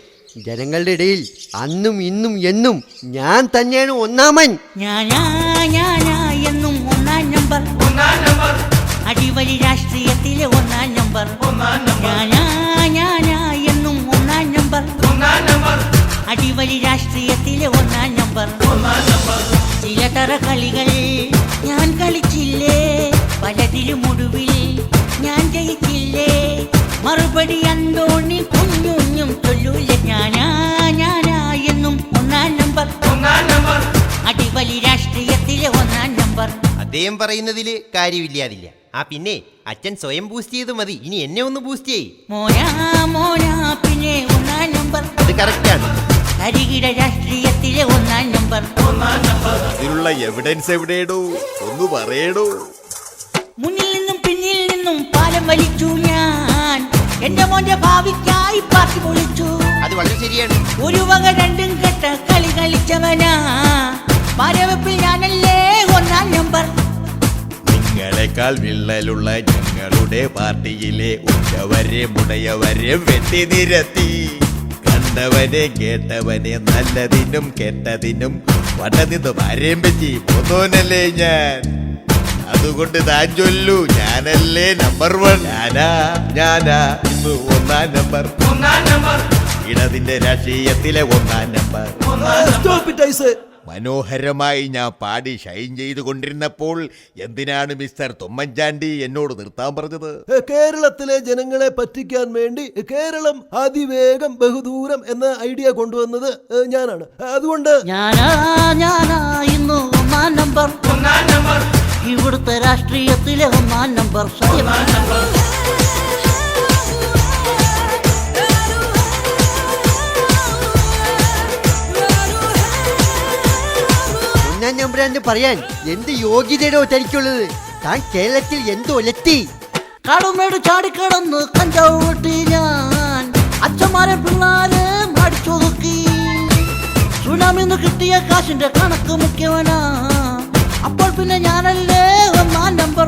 ജനങ്ങളുടെ ഇടയിൽ അന്നും ഇന്നും എന്നും ഞാൻ തന്നെയാണ് ഒന്നാമൻ. ഞാനാ എന്നും ഒന്നാം നമ്പർ, അടിവലി രാഷ്ട്രീയത്തിലെ ഒന്നാം നമ്പർ. ഞാനാ എന്നും ഒന്നാം നമ്പർ, അടിവലി രാഷ്ട്രീയത്തിലെ ഒന്നാം നമ്പർ. ചിലതര കളികൾ ഞാൻ കളിച്ചില്ലേ, പലതിലും ഒടുവിൽ ഞാൻ ജയിച്ചില്ലേ. മറുപടി അന്തോണി കുഞ്ഞുഞ്ഞും ചൊല്ലൂല. ഞാനാ എന്നും ഒന്നാം നമ്പർ, അടിവലി രാഷ്ട്രീയത്തിലെ ഒന്നാം നമ്പർ. അദ്ദേഹം പറയുന്നതില് കാര്യമില്ലാതില്ല. പിന്നെ അച്ഛൻ സ്വയം ബൂസ്റ്റ് ചെയ്ത് മതി, ഇനി എന്നെ ഒന്ന് ബൂസ്റ്റ് ചെയ്യ്. മോനാ പിന്നെ ഒന്നാം നമ്പർ. അത് കറക്റ്റാണ്. കരികിട രാഷ്ട്രീയത്തിലെ ഒന്നാം നമ്പർ. ഇതിനുള്ള എവിഡൻസ് എവിടെയാടോ? ഒന്ന് പറയടോ. മുന്നിൽ നിന്നും പിന്നിൽ നിന്നും പാലം വലിച്ചു ഞാൻ. എന്റെ മോന്റെ ഭാവിക്കായി പാർട്ടി പൊളിച്ചു. അത് വളരെ ശരിയാണ്. ഒരു വക 2 കെട്ട കളി കളിച്ചവനാ. പരവപ്പിൽ ഞാനല്ലേ ഒന്നാം നമ്പർ. നിങ്ങളെക്കാൾ വിള്ളലുള്ള ഞങ്ങളുടെ പാർട്ടിയിലെ ഉച്ചവരെ മുടയവരെ വെട്ടി നിരത്തി. കണ്ടവനെ കേട്ടവനെ നല്ലതിനും കെട്ടതിനും വട്ടതിന്ന് ഭാര്യം പറ്റി പോന്നോനല്ലേ ഞാൻ. അതുകൊണ്ട് താൻ ചൊല്ലു, ഞാനല്ലേ നമ്പർ 1. ഞാനാ ഇന്ന് ഒന്നാം നമ്പർ, ഇടതിന്റെ രാഷ്ട്രീയത്തിലെ ഒന്നാം നമ്പർ. മനോഹരമായി ഞാൻ പാടി ഷൈൻ ചെയ്തുകൊണ്ടിരുന്നപ്പോൾ എന്തിനാണ് മിസ്റ്റർ തുമ്മൻചാണ്ടി എന്നോട് നിർത്താൻ പറഞ്ഞത്? കേരളത്തിലെ ജനങ്ങളെ പറ്റിക്കാൻ വേണ്ടി കേരളം അതിവേഗം ബഹുദൂരം എന്ന ഐഡിയ കൊണ്ടുവന്നത് ഞാനാണ്. അതുകൊണ്ട് ഞാനാ ഇന്ന് ഒന്നാം നമ്പർ, ഇവിടുത്തെ രാഷ്ട്രീയത്തിലെ ഒന്നാം നമ്പർ. ഒന്നാം നമ്പറാന്ന് പറയാൻ എന്ത് യോഗ്യതയോ തനിക്കുള്ളത്? താൻ കേരളത്തിൽ എന്ത് ഒലത്തി? കടുമേട് ചാടിക്കടന്ന് കഞ്ചാവ് വെട്ടി ഞാൻ. അച്ഛന്മാരെ പിള്ളാരെ മടിച്ചൊതുക്കി. സുനാമിന്ന് കിട്ടിയ കാശിന്റെ കണക്ക് മുഖ്യവനാ. അപ്പോൾ പിന്നെ ഞാനല്ലേ ഒന്നാം നമ്പർ.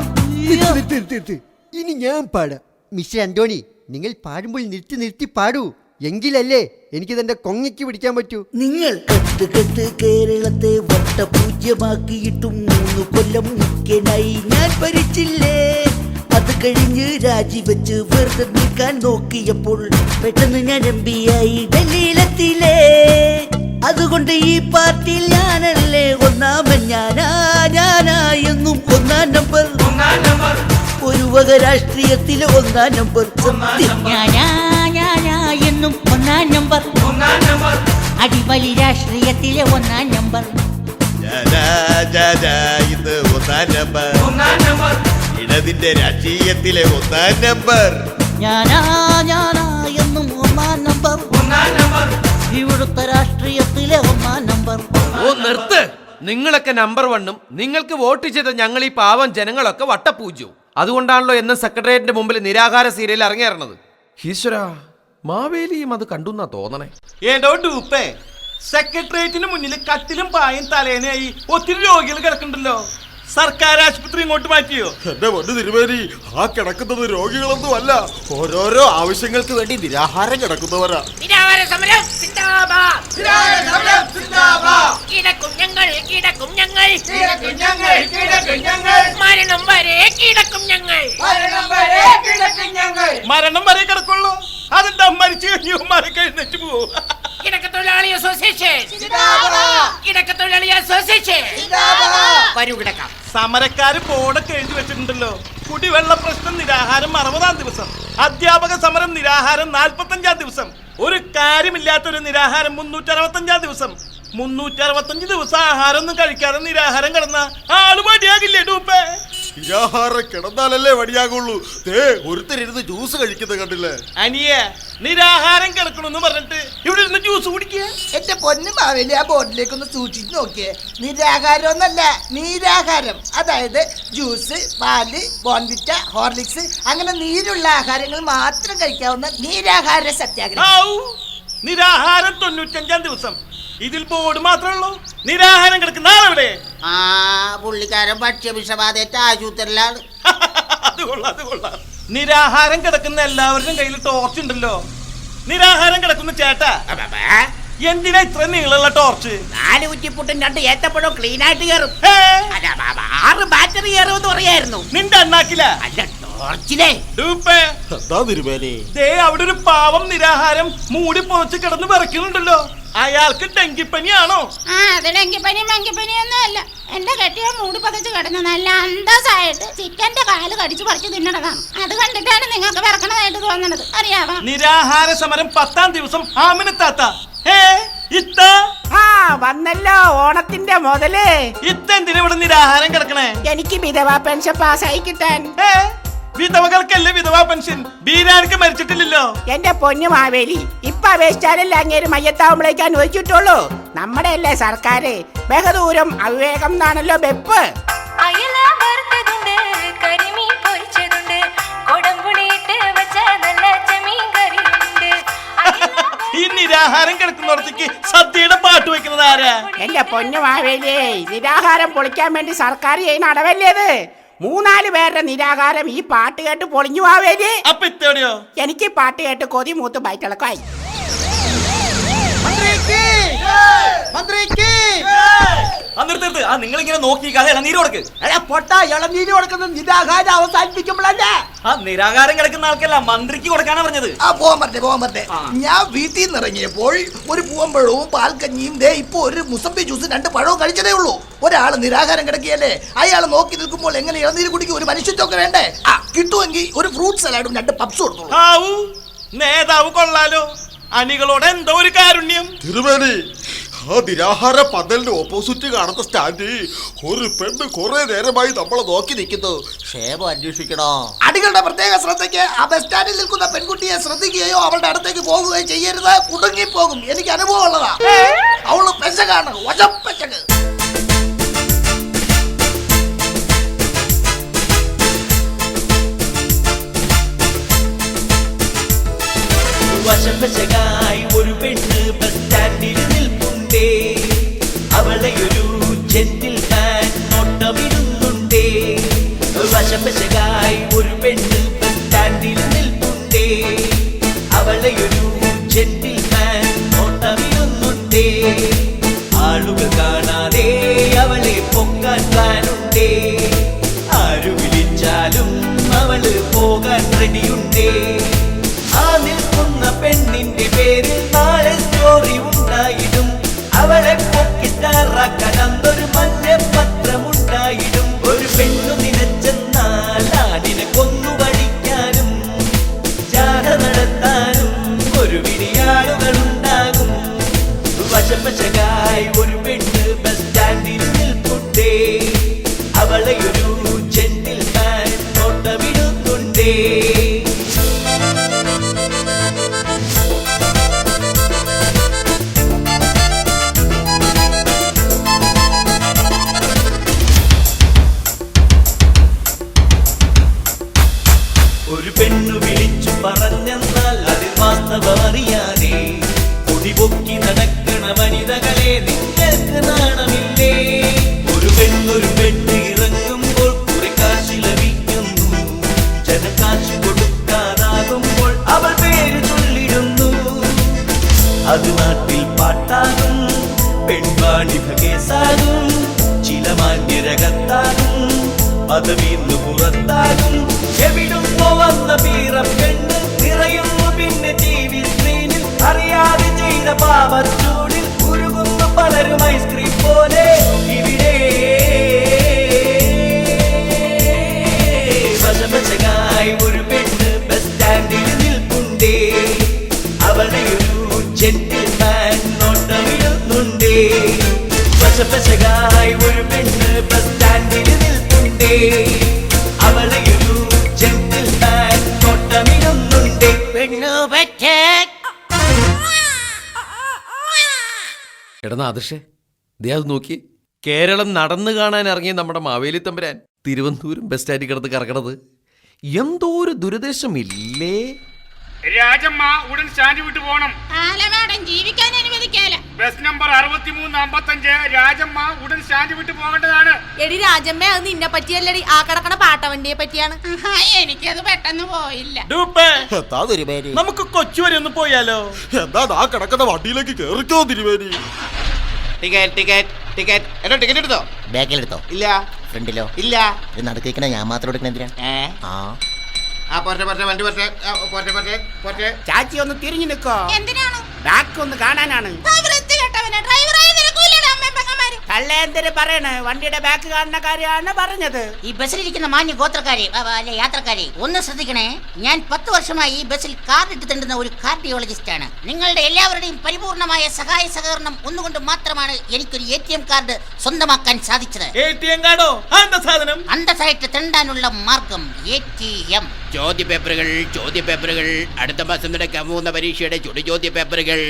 ഇനി ഞാൻ പാടാം. മിസ്റ്റർ അന്തോണി, നിങ്ങൾ പാടുമ്പോൾ നിർത്തി പാടൂ. എങ്കിലല്ലേ എനിക്ക് തന്റെ കൊങ്ങയ്ക്ക് പിടിക്കാൻ പറ്റൂ. നിങ്ങൾ കെട്ട് കേരളത്തെ വട്ടപൂജ്യമാക്കിയിട്ടും 3 കൊല്ലം മുഖ്യനായി ഞാൻ ഭരിച്ചില്ലേ. അത് കഴിഞ്ഞ് രാജിവെച്ച് വെറുതെ നിൽക്കാൻ നോക്കിയപ്പോൾ പെട്ടെന്ന് ഞാൻ MP-യായി ഡൽഹിയിലെത്തിയില്ലേ. അതുകൊണ്ട് ഈ പാർട്ടിയിൽ ഞാനല്ലേ ഒന്നാമൻ. ഞാനാ എന്നും ഒന്നാം നമ്പർ, ഒരു വക രാഷ്ട്രീയത്തിലെ ഒന്നാം നമ്പർ. ഞാനാ എന്നും ഒന്നാം നമ്പർ, അടിവലി രാഷ്ട്രീയത്തിലെ ഒന്നാം നമ്പർ. ഇന്ന് ഒന്നാം നമ്പർ, ഇടതിന്റെ രാഷ്ട്രീയത്തിലെ ഒന്നാം നമ്പർ. ഞാനാ എന്നും ഒന്നാം നമ്പർ, ഇവിടുത്തെ രാഷ്ട്രീയത്തിലെ ഒന്നാം നമ്പർ. ഓ നിർത്ത്. നിങ്ങളൊക്കെ നമ്പർ 1ഉം നിങ്ങൾക്ക് വോട്ട് ചെയ്ത ഞങ്ങൾ ഈ പാവം ജനങ്ങളൊക്കെ വട്ടപ്പൂജു. അതുകൊണ്ടാണല്ലോ എന്നും സെക്രട്ടേറിയറ്റിന്റെ മുമ്പിൽ നിരാഹാര സീരിയൽ ഇറങ്ങിയിറങ്ങുന്നത്. ഈശ്വര, മാവേലിയും അത് കണ്ടുന്നാ തോന്നണേ. ഏടോ ഡൂപ്പേ, സെക്രട്ടേറിയറ്റിന് മുന്നിൽ കട്ടിലും പായും തലേനായി ഒത്തിരി രോഗികൾ കിടക്കണ്ടല്ലോ. സർക്കാർ ആശുപത്രി ഇങ്ങോട്ട് മാറ്റിയോ? എന്റെ പൊന്നു തിരുമേനി, ആ കിടക്കുന്നത് രോഗികളൊന്നും അല്ല, ഓരോരോ ആവശ്യങ്ങൾക്ക് വേണ്ടി നിരാഹാരം കിടക്കുന്നവരാ. മരണം വരെ കിടക്കുള്ളൂ. അതെന്താ മരിച്ചു കഴിഞ്ഞു മാറി കഴിഞ്ഞിട്ട് പോവും. സമരക്കാര് ബോർഡൊക്കെ എഴുതി വെച്ചിട്ടുണ്ടല്ലോ. കുടിവെള്ള പ്രശ്നം നിരാഹാരം 60-ാം ദിവസം, അധ്യാപക സമരം നിരാഹാരം 45-ാം ദിവസം, ഒരു കാര്യമില്ലാത്തൊരു നിരാഹാരം 365-ാം ദിവസം. 365 ദിവസം ആഹാരം ഒന്നും കഴിക്കാതെ നിരാഹാരം കിടന്ന ആള് മടിയാകില്ലേ ഡൂപ്പേ? നിരാഹാരം കിടന്നാലല്ലേ വടിയാകുള്ളൂ. ഒരുത്തരിരുന്ന് ജ്യൂസ് കഴിക്കുന്നത് കണ്ടില്ലേ? അനിയെ, നിരാഹാരം കിടക്കണമെന്ന് പറഞ്ഞിട്ട് ഇവിടെ ഇരുന്ന് ജ്യൂസ് കുടിക്കുക. എന്റെ പൊന്നു മാവേലി, ആ ബോർഡിലേക്ക് ഒന്ന് സൂക്ഷിച്ചു നോക്കിയേ. നിരാഹാരം ഒന്നല്ല, നീരാഹാരം. അതായത് ജ്യൂസ്, പാല്, ബോൺവിറ്റ, ഹോർലിക്സ് അങ്ങനെ നീരുള്ള ആഹാരങ്ങൾ മാത്രം കഴിക്കാവുന്ന നീരാഹാര സത്യാഗ്രഹം. നിരാഹാരം 95-ാം ദിവസം. ഇതിൽ ബോർഡ് മാത്രമേ ഉള്ളൂ. നിരാഹാരം കിടക്കുന്ന ആളെവിടെ? പുള്ളിക്കാരൻ ഭക്ഷ്യവിഷബാധേറ്റ ആശുപത്രിയിലാണ്. അത് കൊള്ളാം. നിരാഹാരം കിടക്കുന്ന എല്ലാവരുടെയും കയ്യിൽ ടോർച്ച് ഉണ്ടല്ലോ. നിരാഹാരം കിടക്കുന്ന ചേട്ടാ, എന്തിനാ ഇത്ര നീളമുള്ള ടോർച്ച്? 4 കുറ്റിപ്പുട്ടും 2 ഏത്തപ്പഴവും ക്ലീൻ ആയിട്ട് കയറും. 6 ബാറ്ററി കയറുമെന്ന് പറയായിരുന്നു. നിന്റെ അണ്ണാക്കില അല്ല, ടോർച്ചിലെ. അവിടെ ഒരു പാവം നിരാഹാരം മൂടി പൊറച്ച് കിടന്ന് വിറയ്ക്കുന്നുണ്ടല്ലോ. അയാൾക്ക് ഡെങ്കിപ്പനിയാണോ? അത് ഡെങ്കിപ്പനിയൊന്നും അല്ല. എന്റെ കെട്ടിയ മൂടി പതച്ച് കിടന്ന് നല്ല അന്തസ്സായിട്ട് ചിക്കന്റെ കാല് കടിച്ചു പറിച്ച് തിന്നണതാണ്. അത് കണ്ടിട്ടാണ് നിങ്ങൾക്ക് വിറക്കണതായിട്ട് തോന്നണത്, അറിയാമോ? നിരാഹാര സമരം 10-ാം ദിവസം ആമിനത്താത്ത വന്നല്ലോ ഓണത്തിന്റെ മുതല്. ഇത്തെന്തിനാ ഇവിടെ നിരാഹാരം കിടക്കണേ? എനിക്ക് വിധവാ പെൻഷൻ പാസ്സായി കിട്ടാൻ. വിധവകൾക്കല്ലേ വിധവാ പെൻഷൻ? ബീരാനിക്ക് മരിച്ചിട്ടില്ലല്ലോ. എന്റെ പൊന്നു മാവേലി, ഇപ്പൊ അപേക്ഷിച്ചാലല്ലേ അങ്ങേര് മയ്യത്താവുമ്പോഴേക്ക് അനുവദിച്ചിട്ടുള്ളൂ. നമ്മുടെ അല്ലേ സർക്കാര്? ബഹദൂരം അവിവേകം എന്നാണല്ലോ വെപ്പ്. ഈ നിരാഹാരം കിടക്കുന്നിടത്തേക്ക് സദ്യയുടെ പാട്ട് വെക്കുന്നത് ആരാ? എന്റെ പൊന്നു മാവേലി, നിരാഹാരം പൊളിക്കാൻ വേണ്ടി സർക്കാർ ചെയ്യുന്ന അടവല്ലേത്? 3-4 പേരുടെ നിരാഹാരം ഈ പാട്ട് കേട്ട് പൊളിഞ്ഞു മാവേലി. അപ്പൊ ഇത്തവണയോ? എനിക്ക് പാട്ട് കേട്ട് കൊതി മൂത്ത് ബൈറ്റിളക്കായി. നിങ്ങൾ ഇങ്ങനെ നോക്കി ഇളനീര് കൊടുക്ക്. ഇളനീര് കൊടുക്കുന്നത് നിരാഹാരം അവസാനിപ്പിക്കുമ്പോഴല്ലേ? നിരാഹാരം കിടക്കുന്ന ആൾക്കല്ല, മന്ത്രിക്ക് കൊടുക്കാനാ പറഞ്ഞത്. പോകാൻ പറ്റേ. ഞാൻ വീട്ടിൽ നിന്ന് ഇറങ്ങിയപ്പോൾ ഒരു പൂവമ്പഴവും പാൽക്കഞ്ഞിയും ഇപ്പൊ ഒരു മുസമ്പി ജ്യൂസ് 2 പഴവും കഴിച്ചതേ ഉള്ളൂ. ഒരാള് നിരാഹാരം കിടക്കിയല്ലേ, അയാൾ നോക്കി നിൽക്കുമ്പോൾ എങ്ങനെ ഇളനീര് കുടിക്കും? ഒരു മനുഷ്യത്വമൊക്കെ വേണ്ടേ? കിട്ടുമെങ്കിൽ ഒരു ഫ്രൂട്ട് സലാഡും 2 പപ്സും കൊടുത്തോളൂ. നേതാവ് കൊള്ളാലോ, അണികളോട് എന്തോ ഒരു കാരുണ്യം. തിരുമേനി, ആ നിരാഹാര പന്തലിന്റെ ഓപ്പോസിറ്റ് കാണുന്ന സ്റ്റാൻഡ് ഒരു പെണ്ണ് കുറെ നേരമായി നമ്മളെ നോക്കി നിൽക്കുന്നു. ക്ഷേമം അന്വേഷിക്കണോ? അടികളുടെ പ്രത്യേക ശ്രദ്ധയ്ക്ക് ആ ബസ് സ്റ്റാൻഡിൽ നിൽക്കുന്ന പെൺകുട്ടിയെ ശ്രദ്ധിക്കുകയോ അവളുടെ അടുത്തേക്ക് പോകുകയോ ചെയ്യരുത്. കുടുങ്ങിപ്പോകും. എനിക്ക് അനുഭവം ഉള്ളതാ. അവള് പെശകാണ്, ഒജപ്പെശക്. വശപ്പശകായി ഒരു പെണ്ണ് ബസ് സ്റ്റാൻഡിൽ നിൽപ്പുണ്ടേ. അവളെയൊരു ജെന്റിൽമാൻ നോട്ടമിടുന്നുണ്ടേ. വശപ്പശകായി ഒരു പെണ്ണ് ബസ് സ്റ്റാൻഡിൽ നിൽപ്പുണ്ടേ. അവളെയൊരു ജെന്റിൽമാൻ നോട്ടമിടുന്നുണ്ടേ. ആളുകൾ കാണാതെ അവളെ പൊക്കാൻ പ്ലാനുണ്ടേ. ആരു വിളിച്ചാലും അവള് പോകാൻ റെഡിയുണ്ടേ. ആ നിൽക്കുന്ന പെണ്ണിന്റെ പേരിൽ 4 സ്റ്റോറി ഉണ്ടായിടും. അവളെ പൊക്കിട്ടാറാക്കാൻ അന്നൊരു മഞ്ഞപത്രമുണ്ടായിടും. ഒരു പെണ്ണു നിനച്ചെന്നാൽ ആടിനെ കൊന്നു വഴിക്കാനും ജാഥ നടത്താനും ഒരു വിളിയാളുകളുണ്ടാകും. വശപ്പശകായി ഒരു പെണ്ണ് ബസ് സ്റ്റാൻഡിൽ നിൽപ്പുണ്ടേ. അവളെയൊരു ജെന്റിൽമാൻ നോട്ടമിടുന്നുണ്ടേ. അത് വീണ്ടും പുറത്താകും. എവിടുന്നോ വന്ന പീറം പെണ്ണ് നിറയുന്നു പിന്നെ TV സ്ക്രീനിൽ. അറിയാതെ ചെയ്ത പാപച്ചൂടിൽ ഉരുകുന്നു പലരും ഐസ്ക്രീം പോലെ ഇവിടെ. വശവശകായി ഒരു പെണ്ണ് ബസ് സ്റ്റാൻഡിൽ നിൽപ്പുണ്ടേ. അവളെ ഒരു ജെന്റിൽമാൻ നോട്ടമിടുന്നുണ്ടേ. വശവശകായി ഒരു പെണ്ണ് ബസ് സ്റ്റാൻഡിൽ നിൽപ്പുണ്ടേ. അവളെ ഒരു ജെന്റിൽമാൻ നോട്ടമിടുന്നുണ്ടേ. പെണ്ണു പറ്റ എടാ ആദർശേ, ദേ അത് നോക്കി. കേരളം നടന്നു കാണാൻ ഇറങ്ങിയ നമ്മുടെ മാവേലി തമ്പുരാൻ തിരുവനന്തപുരം ബസ് സ്റ്റാൻഡിൽ കിടന്ന് കറക്കണത് എന്തോ ഒരു ദുരുദ്ദേശം ഇല്ലേ? രാജമ്മ ഉടൻ സ്റ്റാൻഡ് വിട്ടു പോണം. ആലമാടൻ ജീവിക്കാൻ അനുവദിക്കാല. ബസ് നമ്പർ 6355 രാജമ്മ ഉടൻ സ്റ്റാൻഡ് വിട്ടു പോകേണ്ടതാണ്. എടി രാജമ്മ, അത് നിന്നെ പറ്റിയല്ലടി, ആ കിടക്കണ പാട്ടവണ്ടിയെ പറ്റിയാണ്. എനിക്കത് പെട്ടെന്ന് പോയില്ല. ഡൂപ്പേ, എന്താ തിരുമേനി? നമുക്ക് കൊച്ചു വരെ ഒന്ന് പോയാലോ? എന്താ ആ കിടക്കുന്ന വണ്ടിയിലേക്ക് കേറിക്കോ തിരുമേനി. Ticket ticket ticket. എടോ ടിക്കറ്റ് എടുത്തോ? ബാക്കിലെടുത്തോ? ഇല്ല. ഫ്രണ്ടിലോ? ഇല്ല. ഇത് നടുക്കിക്കണ ഞാൻ മാത്രം എടുക്കണ എന്തിനാ? ആ പോട്ടെ പോട്ടെ വണ്ടി പോട്ടെ. പോട്ടെ പോട്ടെ പോട്ടെ. ചാച്ചി ഒന്ന് തിരിഞ്ഞു നിൽക്കോ. എന്തിനാണ്? ബാക്ക് ഒന്ന് കാണാനാണ്. കള്ളേന്തിന് പറയണ? വണ്ടിയുടെ ബാക്ക് കാണുന്ന കാര്യമാണ് പറഞ്ഞത്. ഈ ബസ്സിലിരിക്കുന്ന മാന്യ ഗോത്രക്കാരെ അല്ല യാത്രക്കാരെ ഒന്ന് ശ്രദ്ധിക്കണേ. ഞാൻ 10 വർഷമായി ഈ ബസ്സിൽ കാർഡിട്ട് തണ്ടുന്ന ഒരു കാർഡിയോളജിസ്റ്റ് ആണ്. നിങ്ങളുടെ എല്ലാവരുടെയും പരിപൂർണമായ സഹായ സഹകരണം ഒന്നുകൊണ്ട് മാത്രമാണ് എനിക്കൊരു ATM കാർഡ് സ്വന്തമാക്കാൻ സാധിച്ചത്. ATM കാർഡോ? എന്താ സാധനം? അന്തസ്സായിട്ട് തെണ്ടാനുള്ള മാർഗം ATM. ചോദ്യപേപ്പറുകൾ അടുത്ത മാസം നടക്കാൻ പോകുന്ന പരീക്ഷയുടെ ചോദ്യ പേപ്പറുകൾ.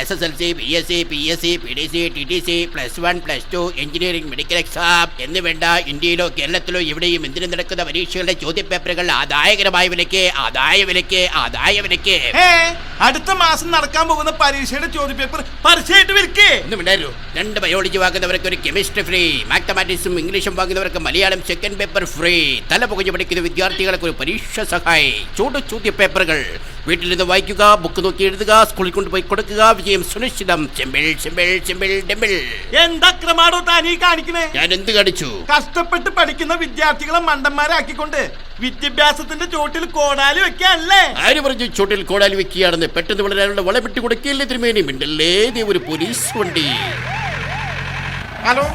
SSLC, BSc, PSc, PDC, TTC, +1, +2, engineering, medical exam എന്ന് വേണ്ട ഇന്ത്യയിലോ കേരളത്തിലോ എവിടെയും എന്തിനും നടക്കുന്ന പരീക്ഷകളുടെ ചോദ്യപേപ്പറുകൾ ആദായ വിലയ്ക്ക്. അടുത്ത മാസം നടക്കാൻ പോകുന്ന പരീക്ഷയുടെ ചോദ്യപേപ്പർ പരസ്യമായിട്ട് വിൽക്കേ. ഒന്നും ഉണ്ടായിരുന്നു. 2 ബയോളജി വാങ്ങുന്നവർക്ക് ഒരു കെമിസ്ട്രി ഫ്രീ. മാത്തമാറ്റിക്സും ഇംഗ്ലീഷും വാങ്ങുന്നവർക്ക് മലയാളം സെക്കൻഡ് പേപ്പർ ഫ്രീ. തല പുകഞ്ഞു പഠിക്കുന്ന വിദ്യാർത്ഥികൾക്ക് ഒരു പരീക്ഷ സഹായി. ചോദ്യ പേപ്പറുകൾ വീട്ടിൽ നിന്ന് വായിക്കുക, ബുക്ക് നോക്കി എഴുതുക, സ്കൂളിൽ കൊണ്ടുപോയി കൊടുക്കുക. വിജയം സുനിശ്ചിതം. ചെമ്പിൾ. എന്താ ക്രമാടോ താനീ കാണിക്കണേ? ഞാൻ എന്ത് കാണിച്ചു? കഷ്ടപ്പെട്ട് പഠിക്കുന്ന വിദ്യാർത്ഥികളെ മണ്ടന്മാരാക്കിക്കൊണ്ട് വിദ്യാഭ്യാസത്തിന്റെ ചോട്ടിൽ കോടാലി വെക്കാനല്ലേ? ആര് പറഞ്ഞു ചോട്ടിൽ കോടാലി വെക്കുകയാണെന്ന്? പെട്ടെന്ന് വളരാനുള്ള വള വെട്ടി കൊടുക്കില്ലേ തിരുമേനി? മിണ്ടല്ലേ, ഒരു പോലീസ് വണ്ടി. ഹലോ,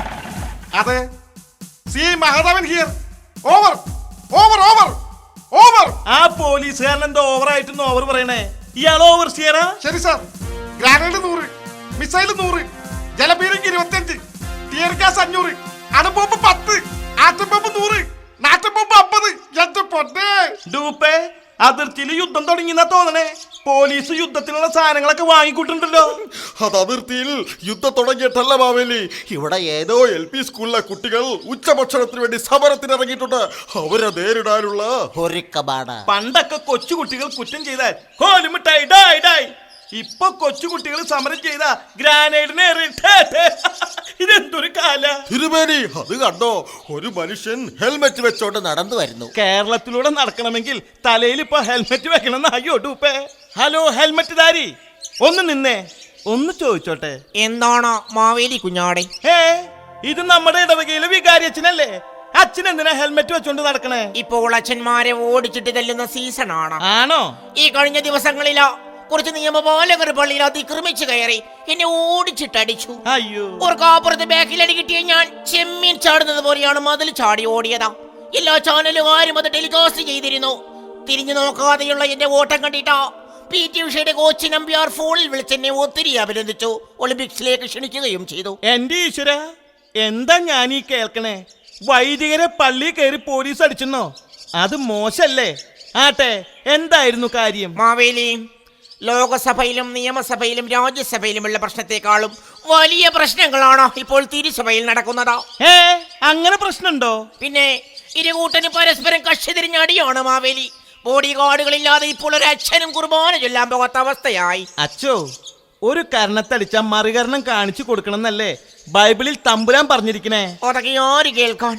അതെ, C Mahadevan here. Over over over over. ആ പോലീസുകാരൻ എന്താ ഓവറായിട്ടൊന്നും ഓവർ പറയണേ? ഇയാൾ ഓവർ ചെയ്യാറാ? ശരി sir. Grenade 100, missile 100, ജലപീരങ്കി 25, tear gas 500, അണുബോംബ് 10, atom bomb 100, നാറ്റം ബോംബ് 50. എന്റെ പൊന്നേ ഡൂപ്പേ, അതിർത്തിയിൽ യുദ്ധം തുടങ്ങിയെന്നാ തോന്നണേ. പോലീസ് യുദ്ധത്തിനുള്ള സാധനങ്ങളൊക്കെ വാങ്ങിക്കൂട്ടുണ്ടല്ലോ. അത് അതിർത്തിയിൽ യുദ്ധം തുടങ്ങിയിട്ടല്ല മാവേലി. ഇവിടെ ഏതോ LP സ്കൂളിലെ കുട്ടികൾ ഉച്ചഭക്ഷണത്തിന് വേണ്ടി സമരത്തിന് ഇറങ്ങിയിട്ടുണ്ട്. അവരെ നേരിടാനുള്ള ഒരുക്കമാണ്. പണ്ടൊക്കെ കൊച്ചുകുട്ടികൾ കുറ്റം ചെയ്താൽ കോലുമിട്ടായി ഡായ് ഡായ്. ഇപ്പൊ കൊച്ചുകുട്ടികൾ സമരം ചെയ്ത ഗ്രാനേഡിനെ ഇതെന്തൊരു കാല. തിരുമേനി, അത് കണ്ടോ? ഒരു മനുഷ്യൻ ഹെൽമെറ്റ് വെച്ചോണ്ട് നടന്നു വരുന്നു. കേരളത്തിലൂടെ നടക്കണമെങ്കിൽ തലയിൽ ഇപ്പൊ ഹെൽമെറ്റ് വെക്കണം. അയ്യോ ഡൂപ്പേ. ഹലോ ഹെൽമെറ്റ് ധാരി, ഒന്ന് നിന്നേ, ഒന്ന് ചോദിച്ചോട്ടെ. എന്താണോ മാവേലി കുഞ്ഞാടെ? ഇത് നമ്മുടെ ഇടവകയിലെ വികാരി അച്ഛനല്ലേ? അച്ഛൻ എന്തിനാ ഹെൽമെറ്റ് വെച്ചോണ്ട് നടക്കണേ? ഇപ്പോൾ അച്ഛന്മാരെ ഓടിച്ചിട്ട് തല്ലുന്ന സീസൺ ആണ്. ആണോ? ഈ കഴിഞ്ഞ ദിവസങ്ങളിലോ കുറച്ച് നിയമപാലകർ പള്ളിയിൽ അതിക്രമിച്ചു കയറി എന്നെ ഓടിച്ചിട്ടടിച്ചു. അയ്യോ. ഒരു കാപ്പുറത്ത് ബാക്കിലടി കിട്ടിയ ഞാൻ ചെമ്മീൻ ചാടുന്നത് പോലെയാണ് മതിൽ ചാടി ഓടിയതാ. എല്ലാ ചാനലുകാരും അത് ടെലികാസ്റ്റ് ചെയ്തിരുന്നു. തിരിഞ്ഞു നോക്കാതെയുള്ള എന്റെ ഓട്ടം കണ്ടിട്ടോ PT ഉഷയുടെ കോച്ച് നമ്പ്യാർ ഫോണിൽ വിളിച്ചെന്നെ ഒത്തിരി അഭിനന്ദിച്ചു. ഒളിമ്പിക്സിലേക്ക് ക്ഷണിക്കുകയും ചെയ്തു. എന്റെ ഈശ്വര, എന്താ ഞാൻ ഈ കേൾക്കണേ? വൈദികരെ പള്ളി കയറി പോലീസ് അടിച്ചെന്നോ? അത് മോശല്ലേ? ആട്ടെ, എന്തായിരുന്നു കാര്യം? മാവേലി, ലോകസഭയിലും നിയമസഭയിലും രാജ്യസഭയിലുമുള്ള പ്രശ്നത്തെക്കാളും വലിയ പ്രശ്നങ്ങളാണ് ഇപ്പോൾ തിരുസഭയിൽ നടക്കുന്നത്. അങ്ങനെ പ്രശ്നമുണ്ടോ? പിന്നെ ഇരുകൂട്ടന് പരസ്പരം കക്ഷി തിരിഞ്ഞടിയാണ് മാവേലി. ബോഡി ഗാർഡുകളില്ലാതെ ഇപ്പോൾ ഒരു അച്ഛനും കുർബാന ചൊല്ലാൻ പോകാത്ത അവസ്ഥയായി. അച്ചോ, ഒരു കരണത്തടിച്ച മറുകരണം കാണിച്ചു കൊടുക്കണം എന്നല്ലേ ബൈബിളിൽ തമ്പുരാൻ പറഞ്ഞിരിക്കണേ? അതൊക്കെ ആര് കേൾക്കാൻ?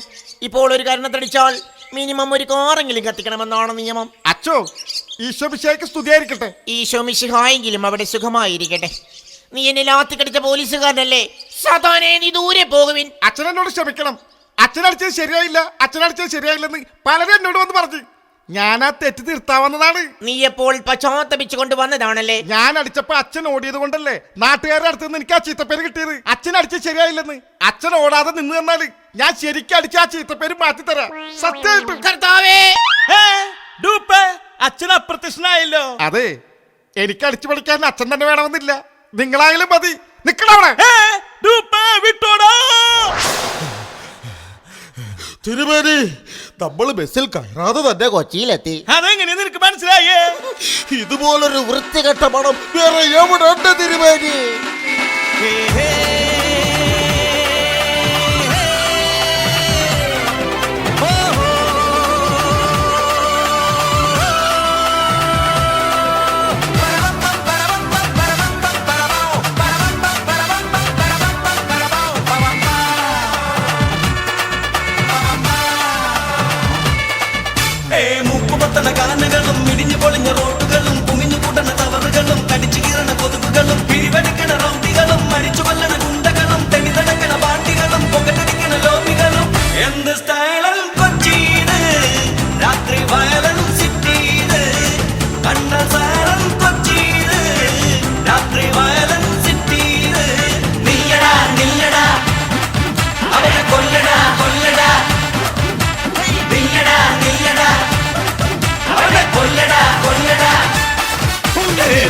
ഇപ്പോൾ ഒരു കരണത്തടിച്ചാൽ മിനിമം ഒരു കാറെങ്കിലും കത്തിക്കണമെന്നാണ് നിയമം. അച്ചോ, ഈശോ മിശിഹായ്ക്ക് സ്തുതിയായിരിക്കട്ടെ. ഈശോ മിശിഹായെങ്കിലും അവിടെ സുഖമായിരിക്കട്ടെ. നീ എന്നെ ലാത്തി കടിച്ച പോലീസുകാരനല്ലേ? സാധാരണ നീ ദൂരെ പോകുവിൻ. അച്ഛനോട് ക്ഷമിക്കണം. അച്ഛനടിച്ചത് ശരിയായില്ല, അച്ഛനടിച്ചത് ശരിയായില്ലെന്ന് പലരും എന്നോട് വന്ന് പറഞ്ഞു. ഞാൻ ആ തെറ്റ് തിരുത്താൻ വന്നതാണ്. നീ എപ്പോൾ പശ്ചാത്തപിച്ചുകൊണ്ട് വന്നതാണല്ലേ? ഞാൻ അടിച്ചപ്പോ അച്ഛൻ ഓടിയത് കൊണ്ടല്ലേ നാട്ടുകാരുടെ അടുത്ത് നിന്ന് എനിക്ക് ആ ചീത്തപ്പേര് കിട്ടിയത്. അച്ഛൻ അടിച്ചത് ശരിയായില്ലെന്ന്. അച്ഛൻ ഓടാതെ നിന്ന് തന്നാല് ഞാൻ ശരിക്കും അടിച്ച ആ ചീത്തപ്പേര് മാറ്റിത്തരാം, സത്യമായിട്ടും. കർത്താവേ, അച്ഛൻ അപ്രത്യക്ഷനായല്ലോ. അതെ, എനിക്ക് അടിച്ചു പഠിക്കാൻ അച്ഛൻ തന്നെ വേണമെന്നില്ല, നിങ്ങളായാലും മതി. നിക്കണവിടെ വിട്ടോടാ. തിരുമേനി, നമ്മൾ ബസ്സിൽ കയറാതെ തന്നെ കൊച്ചിയിലെത്തി. അതെങ്ങനെയാ നിനക്ക് മനസ്സിലായേ? ഇതുപോലൊരു വൃത്തികെട്ട പണം വേറെ എവിടെ ഉണ്ട് തിരുമേനി? മൂക്കുപൊത്തണ കാനകളും ഇടിഞ്ഞു പൊളിഞ്ഞ റോഡുകളും കുമിഞ്ഞു കൂട്ടണ തവറുകളും കടിച്ചു കീറണ കൊതുകുകളും പിരിവെടുക്കണ റൗണ്ടികളും മരിച്ചു കൊല്ലണ ഗുണ്ടകളും തെളിതടക്കണ പാണ്ടികളും പൊക്കറ്റടിക്കണ ലോബികളും. എന്ത് സ്റ്റൈലും കൊച്ചിയില്, രാത്രി വയലനും സിറ്റിയില്, കണ്ട സാരം കൊച്ചിയില്, രാത്രി വയലൻ സിറ്റിയില്. നില്ലടാ നില്ലടാ, അവരെ കൊല്ലടാ കൊല്ലടാ, നില്ലടാ നില്ലടാ, അവരെ കൊല്ലടാ കൊല്ലടാ.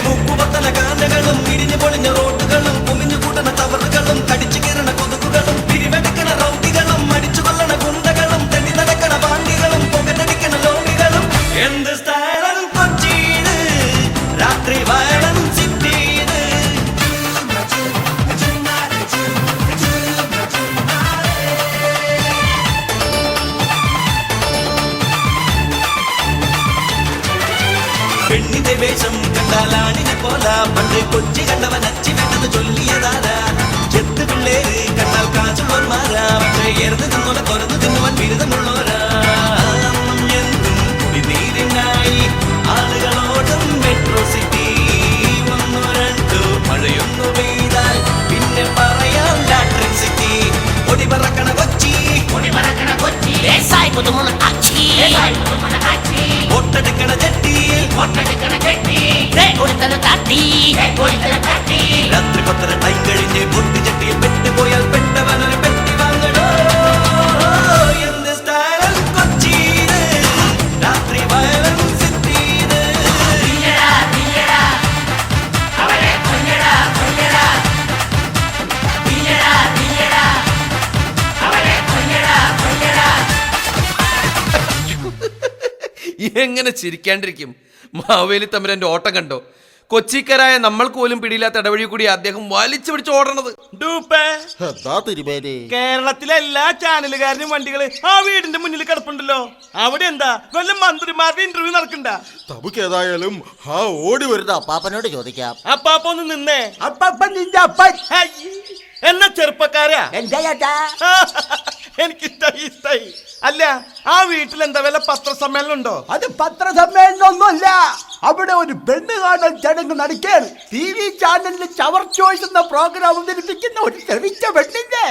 മൂക്കുപൊത്തണ കാനകളും ഇടിഞ്ഞു പൊളിഞ്ഞ റോഡുകളും കുമിഞ്ഞു കൂട്ടണ തവറുകളും കടിച്ചു കീറണ കൊതുകുകളും പിരിവെടുക്കണ റൗണ്ടികളും മരിച്ചു കൊല്ലണ ഗുണ്ടകളും തെളി നടക്കണ പാണ്ടികളും പൊകറ്റടിക്കണ ലോബികളും. എന്ത് സ്റ്റൈലും കൊച്ചിയില്, രാത്രി വയലൻ സിറ്റിയില്. പെണ്ണിന്റെ വേഷം കണ്ടാലാണിനെ പോല പണ്ട് കൊച്ചി കണ്ടവൻ അച്ചി വേണ്ടത് ചൊല്ലിയതാരാ. ചെത്ത് പിള്ളേര് കണ്ടാൽ കാശുള്ളവന്മാരാ, പക്ഷേ എറുത് തിന്നോലെ തുറന്നു തിന്നുവാൻ ബിരുദമുള്ളവരാ. എന്തും കുടിനീരിനായി ആളുകളോടും മെട്രോ സിറ്റി. ഒന്നു രണ്ടു മഴയൊന്നു പെയ്താൽ പിന്നെ പറയാം ലാട്രിൻ സിറ്റി. ഒടി പറക്കണ കൊച്ചി, ഒടി പറക്കണ കൊച്ചി, ഒട്ടടുക്കണ ജെട്ടിയിൽ, ഒട്ടടുക്കണ ജെട്ടി, രാത്രി 10 ടൈം കഴിഞ്ഞ് പൊട്ടി ജെട്ടിയിൽ പെട്ടുപോയാൽ പെട്ടവനൊരു പെട്ടി വാങ്ങണോ. എന്ത് സ്റ്റൈലും കൊച്ചിയില്, രാത്രി വയലൻ സിറ്റിയില്. എങ്ങനെ ചിരിക്കാണ്ടിരിക്കും? മാവേലി തമ്പുരാന്റെ ഓട്ടം കണ്ടോ? കൊച്ചിക്കാരായ നമ്മൾക്ക് പോലും പിടിയില്ലാത്ത ഇടവഴി കൂടി അദ്ദേഹം വലിച്ചു പിടിച്ച് ഓടണത്. എന്താ തിരുമേനി? കേരളത്തിലെ എല്ലാ ചാനലുകാരനും വണ്ടികള് ആ വീടിന്റെ മുന്നിൽ കിടപ്പുണ്ടല്ലോ. അവിടെ എന്താ വല്ല മന്ത്രിമാരുടെ ഇന്റർവ്യൂ നടക്കണ്ട? നമുക്ക് ഏതായാലും ആ ഓടി വരുന്ന അപ്പാപ്പനോട് ചോദിക്കാം. അപ്പാപ്പ ഒന്ന് നിന്നേ. അപ്പൻ നിന്റെ അപ്പൻ എന്നാ ചെറുപ്പക്കാരാ, എന്താ ചേട്ടാ? എനിക്കിഷ്ടായി. അല്ല, ആ വീട്ടിൽ എന്താ വല്ല പത്രസമ്മേളനം ഉണ്ടോ? അത് പത്രസമ്മേളനമൊന്നുമല്ല, അവിടെ ഒരു പെണ്ണ് കാണൽ ചടങ്ങ് നടക്കുകയാണ്. TV ചാനലിൽ ചവർ ചോയ്സ് എന്ന പ്രോഗ്രാം അവതരിപ്പിക്കുന്ന ഒരു ശ്രമിച്ച പെണ്ണിന്റെ.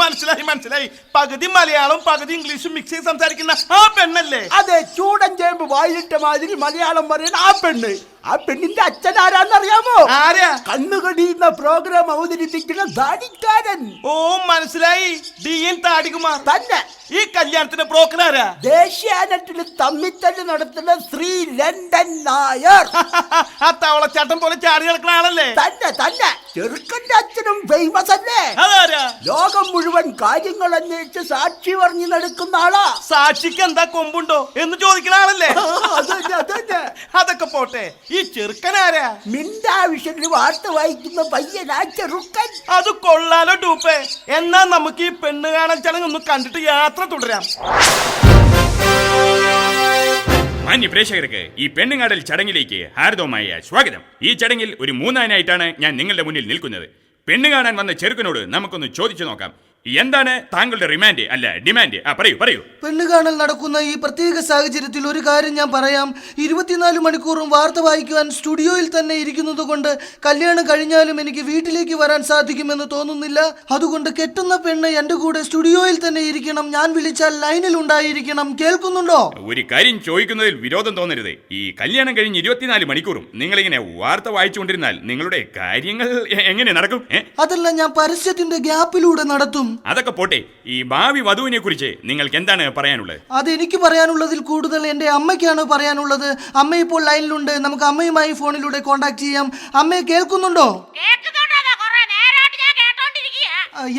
മനസ്സിലായി. പകുതി മലയാളം പകുതി ഇംഗ്ലീഷും മിക്സ് ചെയ്ത് സംസാരിക്കുന്ന ആ പെണ്ണല്ലേ? അതെ, ചൂടൻ ചേമ്പ് വായിലിട്ട മാതിരി മലയാളം പറയുന്ന ആ പെണ്ണ്. ആ പെണ്ണിന്റെ അച്ഛൻ ആരാന്നറിയാമോ? ആരാ? കണ്ണുകടിയുന്ന പ്രോഗ്രാം അവതരിപ്പിക്കുന്ന ദാടിക്കാരൻ. ഓ, മനസ്സിലായി. DN താടികുമാർ തന്നെ. ഈ കല്യാണത്തിന്റെ ബ്രോക്കർ ആരാ? ദേശീയാനത്തിൽ തമ്മിത്തല്ല് നടത്തുന്ന ശ്രീ ലണ്ടൻ നായർ. ആ തവളച്ചാട്ടം പോലെ ചാടി നടക്കുന്ന ആളല്ലേ? തന്നെ. ചെറുക്കന്റെ അച്ഛനും ഫേമസ് അല്ലേ? അതാരാ? ലോകം മുഴുവൻ കാര്യങ്ങൾ അന്വേഷിച്ച് സാക്ഷി പറഞ്ഞു നടക്കുന്ന ആളാ. സാക്ഷിക്ക് എന്താ കൊമ്പുണ്ടോ എന്ന് ചോദിക്കുന്ന ആളല്ലേ? അതന്നെ. അതൊക്കെ പോട്ടെ, ഈ ചെറുക്കനാരാ? മിണ്ടാവിഷനിൽ വാർത്ത വായിക്കുന്ന പയ്യനാ ചെറുക്കൻ. അത് കൊള്ളാലോ ഡൂപ്പേ. എന്നാ നമുക്ക് ഈ പെണ്ണ് കാണൽ ചടങ്ങ് ഒന്ന് കണ്ടിട്ട് യാത്ര തുടരാം. മാന്യ പ്രേക്ഷകർക്ക് ഈ പെണ്ണുങ്ങാടൽ ചടങ്ങിലേക്ക് ഹാർദവമായ സ്വാഗതം. ഈ ചടങ്ങിൽ ഒരു മൂന്നാനായിട്ടാണ് ഞാൻ നിങ്ങളുടെ മുന്നിൽ നിൽക്കുന്നത്. പെണ്ണ് കാണാൻ വന്ന ചെറുക്കനോട് നമുക്കൊന്ന് ചോദിച്ചു നോക്കാം, എന്താണ് താങ്കളുടെ റിമാൻഡ് അല്ല ഡിമാൻഡ്? പറയൂ പറയൂ. പെണ്ണ് കാണൽ നടക്കുന്ന ഈ പ്രത്യേക സാഹചര്യത്തിൽ ഒരു കാര്യം ഞാൻ പറയാം. 24 മണിക്കൂറും വാർത്ത വായിക്കുവാൻ സ്റ്റുഡിയോയിൽ തന്നെ ഇരിക്കുന്നത് കൊണ്ട് കല്യാണം കഴിഞ്ഞാലും എനിക്ക് വീട്ടിലേക്ക് വരാൻ സാധിക്കുമെന്ന് തോന്നുന്നില്ല. അതുകൊണ്ട് കെട്ടുന്ന പെണ്ണ് എന്റെ കൂടെ സ്റ്റുഡിയോയിൽ തന്നെ ഇരിക്കണം. ഞാൻ വിളിച്ചാൽ ലൈനിൽ ഉണ്ടായിരിക്കണം. കേൾക്കുന്നുണ്ടോ? ഒരു കാര്യം ചോദിക്കുന്നതിൽ വിരോധം തോന്നരുത്. ഈ കല്യാണം കഴിഞ്ഞ് 24 മണിക്കൂറും നിങ്ങളിങ്ങനെ വാർത്ത വായിച്ചുകൊണ്ടിരുന്നാൽ നിങ്ങളുടെ കാര്യങ്ങൾ എങ്ങനെ നടക്കും? അതല്ല, ഞാൻ പരസ്യത്തിന്റെ ഗ്യാപ്പിലൂടെ നടത്തും. അതൊക്കെ പോട്ടെ, ഈ ഭാവി വധുവിനെ കുറിച്ച് നിങ്ങൾക്ക് എന്താണ് പറയാനുള്ളത്? അതെനിക്ക് പറയാനുള്ളതിൽ കൂടുതൽ എന്റെ അമ്മയ്ക്കാണ് പറയാനുള്ളത്. അമ്മ ഇപ്പോൾ ലൈനിലുണ്ട്. നമുക്ക് അമ്മയുമായി ഫോണിലൂടെ കോണ്ടാക്ട് ചെയ്യാം. അമ്മയെ കേൾക്കുന്നുണ്ടോ?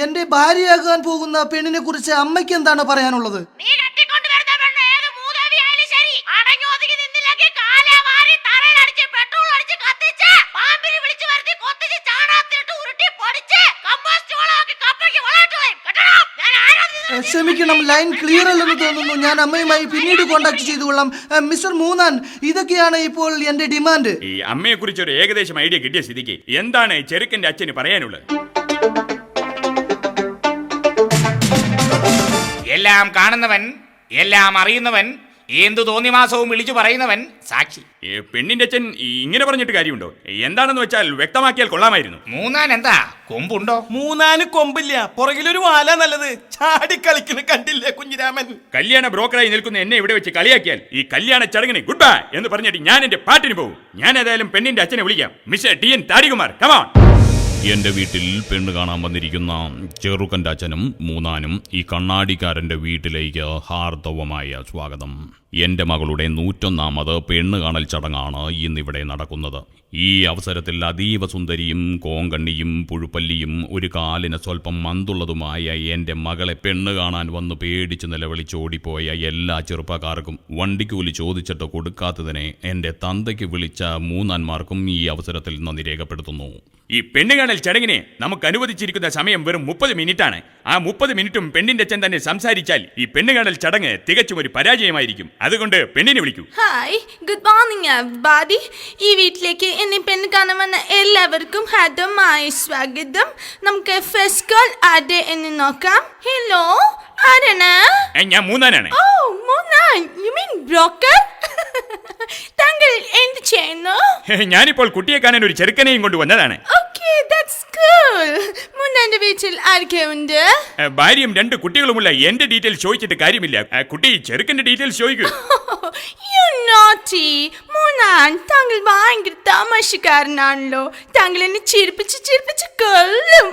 എന്റെ ഭാര്യയാകാൻ പോകുന്ന പെണ്ണിനെ കുറിച്ച് അമ്മയ്ക്ക് എന്താണ് പറയാനുള്ളത്? ക്ഷമിക്കണം, ലൈൻ ക്ലിയർ അല്ലെന്ന് തോന്നുന്നു. ഞാൻ അമ്മയുമായി പിന്നീട് കോണ്ടാക്ട് ചെയ്തുകൊള്ളാം. മിസ്റ്റർ മൂന്നാൻ, ഇതൊക്കെയാണ് ഇപ്പോൾ എന്റെ ഡിമാൻഡ്. ഈ അമ്മയെ കുറിച്ച് ഒരു ഏകദേശം ഐഡിയ കിട്ടിയ സ്ഥിതിക്ക് എന്താണ് ചെറുക്കന്റെ അച്ഛന് പറയാനുള്ളത്? എല്ലാം കാണുന്നവൻ, എല്ലാം അറിയുന്നവൻ, എന്തു തോന്നിമാസവും വിളിച്ചു പറയുന്നവൻ സാക്ഷി. പെണ്ണിന്റെ അച്ഛൻ ഇങ്ങനെ പറഞ്ഞിട്ട് കാര്യമുണ്ടോ? എന്താണെന്ന് വെച്ചാൽ വ്യക്തമാക്കിയാൽ കൊള്ളാമായിരുന്നു. മൂന്നാൻ എന്താ കൊമ്പുണ്ടോ? മൂന്നാന് കൊമ്പില്ല, പുറകിലൊരു വാല നല്ലത്. ചാടി കളിക്കുന്ന കണ്ടില്ലേ കുഞ്ഞിരാമൻ? കല്യാണ ബ്രോക്കറായി നിൽക്കുന്ന എന്നെ ഇവിടെ വെച്ച് കളിയാക്കിയാൽ ഈ കല്യാണ ചടങ്ങിന് ഗുഡ് ബൈ എന്ന് പറഞ്ഞിട്ട് ഞാൻ എന്റെ പാട്ടിന് പോകും. ഞാൻ ഏതായാലും പെണ്ണിന്റെ അച്ഛനെ വിളിക്കാം. Mister T N Tharikumar, come on. എന്റെ വീട്ടിൽ പെണ്ണ് കാണാൻ വന്നിരിക്കുന്ന ചെറുക്കൻ്റെ അച്ഛനും മൂന്നാനും ഈ കണ്ണാടിക്കാരന്റെ വീട്ടിലേക്ക് ഹാർദവമായ സ്വാഗതം. എന്റെ മകളുടെ 101ാമത് പെണ്ണ് കാണൽ ചടങ്ങാണ് ഇന്നിവിടെ നടക്കുന്നത്. ഈ അവസരത്തിൽ അതീവ സുന്ദരിയും കോങ്കണ്ണിയും പുഴുപ്പല്ലിയും ഒരു കാലിന് സ്വല്പം മന്തുള്ളതുമായ എന്റെ മകളെ പെണ്ണ് കാണാൻ വന്ന് പേടിച്ച് നിലവിളിച്ചോടിപ്പോയ എല്ലാ ചെറുപ്പക്കാർക്കും വണ്ടിക്കൂലി ചോദിച്ചിട്ട് കൊടുക്കാത്തതിനെ എന്റെ തന്തയ്ക്ക് വിളിച്ച മൂന്നാന്മാർക്കും ഈ അവസരത്തിൽ നന്ദി രേഖപ്പെടുത്തുന്നു. ഈ പെണ്ണ് കാണൽ ചടങ്ങിന് നമുക്ക് അനുവദിച്ചിരിക്കുന്ന സമയം വെറും 30 മിനിറ്റാണ്. ആ 30 മിനിറ്റും പെണ്ണിന്റെ അച്ഛൻ തന്നെ സംസാരിച്ചാൽ ഈ പെണ്ണ് കാണൽ ചടങ്ങ് തികച്ചും ഒരു പരാജയമായിരിക്കും. അതുകൊണ്ട് പെണ്ണിനെ വിളിക്കൂ. Hi, good morning everybody. ഈ വീട്ടിലേക്ക് എന്നെ പെണ്ണ് കാണാൻ വന്ന എല്ലാവർക്കും ഹാർദവമായ സ്വാഗതം. നമുക്ക് ഫസ്റ്റ് കോൾ ആരുടെ എന്ന് നോക്കാം. ഹലോ, ആരാണ്? ഞാൻ മൂന്നാനാണ്. ഓ, മൂന്നാൻ, യു മീൻ ബ്രോക്കർ? താങ്കൾ എന്ത് ചെയ്യുന്നു? ഞാനിപ്പോൾ കുട്ടിയെ കാണാൻ ഒരു ചെറുക്കനെയും കൊണ്ട് വന്നതാണ്. Okay, that's cool. മൂന്നാന്റെ വീട്ടിൽ ആരൊക്കെയുണ്ട്? ഭാര്യയും 2 കുട്ടികളുമുള്ള എന്റെ ഡീറ്റെയിൽസ് ചോദിച്ചിട്ട് കാര്യമില്ല. കുട്ടി ചെറുക്കന്റെ ഡീറ്റെയിൽസ് ചോദിക്കൂ. You naughty. മൂന്നാൻ, താങ്കൾ ഭയങ്കര തമാശക്കാരനാണല്ലോ. താങ്കൾ എന്നെ ചിരിപ്പിച്ച് കൊല്ലും.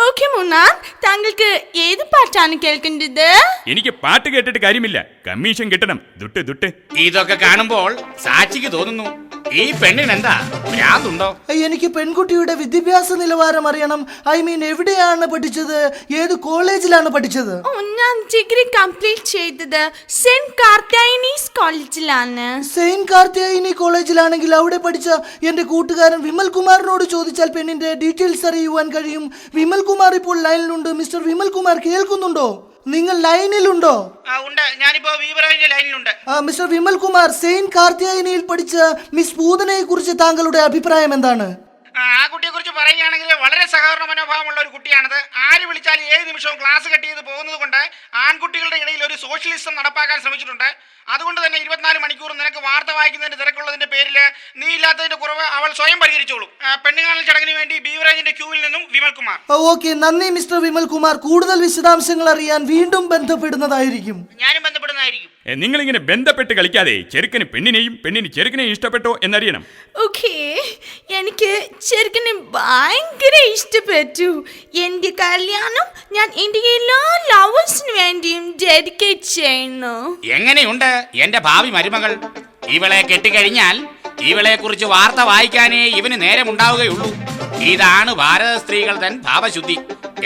ഓക്കെ മൂന്നാൻ, താങ്കൾക്ക് ഏത് പാട്ടാണ് കേൾക്കേണ്ടത്? എനിക്ക് പാട്ട് കേട്ടിട്ട് കാര്യമില്ല, കമ്മീഷൻ കിട്ടണം. ദുട്ട്. ഇതൊക്കെ കാണുമ്പോൾ സാക്ഷിക്ക് തോന്നുന്നു ഈ പെണ്ണിന് എന്താ ഭ്രാന്തുണ്ടോ? എനിക്ക് പെൺകുട്ടിയുടെ വിദ്യാഭ്യാസ നിലവാരം അറിയണം. ഐ മീൻ, എവിടെയാണ് പഠിച്ചത്? ഏത് കോളേജിലാണ് പഠിച്ചത്? ഞാൻ ഡിഗ്രി കംപ്ലീറ്റ് ചെയ്തത് സെന്റ് കാർത്തിയായനീസ് കോളേജിലാണ്. സെയിന്റ് കാർത്തിയായനി കോളേജിലാണെങ്കിൽ അവിടെ പഠിച്ച എന്റെ കൂട്ടുകാരൻ വിമൽ കുമാറിനോട് ചോദിച്ചാൽ പെണ്ണിന്റെ ഡീറ്റെയിൽസ് അറിയുവാൻ കഴിയും. വിമൽ കുമാർ ഇപ്പോൾ ലൈനിലുണ്ട്. മിസ്റ്റർ വിമൽ കുമാർ, കേൾക്കുന്നുണ്ടോ? നിങ്ങൾ ലൈനിലുണ്ടോ? ഞാനിപ്പോ ലൈനിലുണ്ട്. മിസ്റ്റർ വിമൽ കുമാർ, സെയിന്റ് കാർത്തിയായനിയിൽ പഠിച്ച മിസ് പൂതനയെ കുറിച്ച് താങ്കളുടെ അഭിപ്രായം എന്താണ്? ആ കുട്ടിയെ കുറിച്ച് പറയുകയാണെങ്കിൽ വളരെ സഹകരണ മനോഭാവമുള്ള ഒരു കുട്ടിയാണത്. ആര് വിളിച്ചാലും ഏത് നിമിഷവും ക്ലാസ് കട്ട് ചെയ്ത് പോകുന്നത് കൊണ്ട് ആൺകുട്ടികളുടെ ഇടയിൽ ഒരു സോഷ്യലിസം നടപ്പാക്കാൻ ശ്രമിച്ചിട്ടുണ്ട്. അതുകൊണ്ട് തന്നെ 24 മണിക്കൂർ നിനക്ക് വാർത്ത വായിക്കുന്നതിന്റെ തിരക്കുള്ളതിന്റെ പേരിൽ നീ ഇല്ലാത്തതിന്റെ കുറവ് അവൾ സ്വയം പരിഹരിച്ചോളും. പെണ്ണുകാണൽ ചടങ്ങിന് വേണ്ടി ബീവറേജിന്റെ ക്യൂവിൽ നിന്നും വിമൽ കുമാർ. ഓക്കെ, നന്ദി മിസ്റ്റർ വിമൽ കുമാർ. കൂടുതൽ വിശദാംശങ്ങൾ അറിയാൻ വീണ്ടും ബന്ധപ്പെടുന്നതായിരിക്കും. ഞാനും ബന്ധപ്പെടുന്നതായിരിക്കും. നിങ്ങളിങ്ങനെ ബന്ധപ്പെട്ട് കളിക്കാതെ ചെറുക്കന് പെണ്ണിനെയും പെണ്ണിന് ചെറുക്കനെയും ഇഷ്ടപ്പെട്ടോ എന്നറിയണം. ഓക്കെ, എനിക്ക് ചെറുക്കനെ ഭയങ്കര ഇഷ്ടപ്പെട്ടു. എന്റെ കല്യാണം ഞാൻ എന്റെ എല്ലാ ലവേഴ്സിന് വേണ്ടിയും ഡെഡിക്കേറ്റ് ചെയ്യുന്നു. എങ്ങനെയുണ്ട് എന്റെ ഭാവി മരുമകൾ? ഇവളെ കെട്ടിക്കഴിഞ്ഞാൽ ഇവളെ കുറിച്ച് വാർത്ത വായിക്കാനേ ഇവന് നേരമുണ്ടാവുകയുള്ളൂ. ഇതാണ് ഭാരത സ്ത്രീകൾ തൻ ഭാവശുദ്ധി.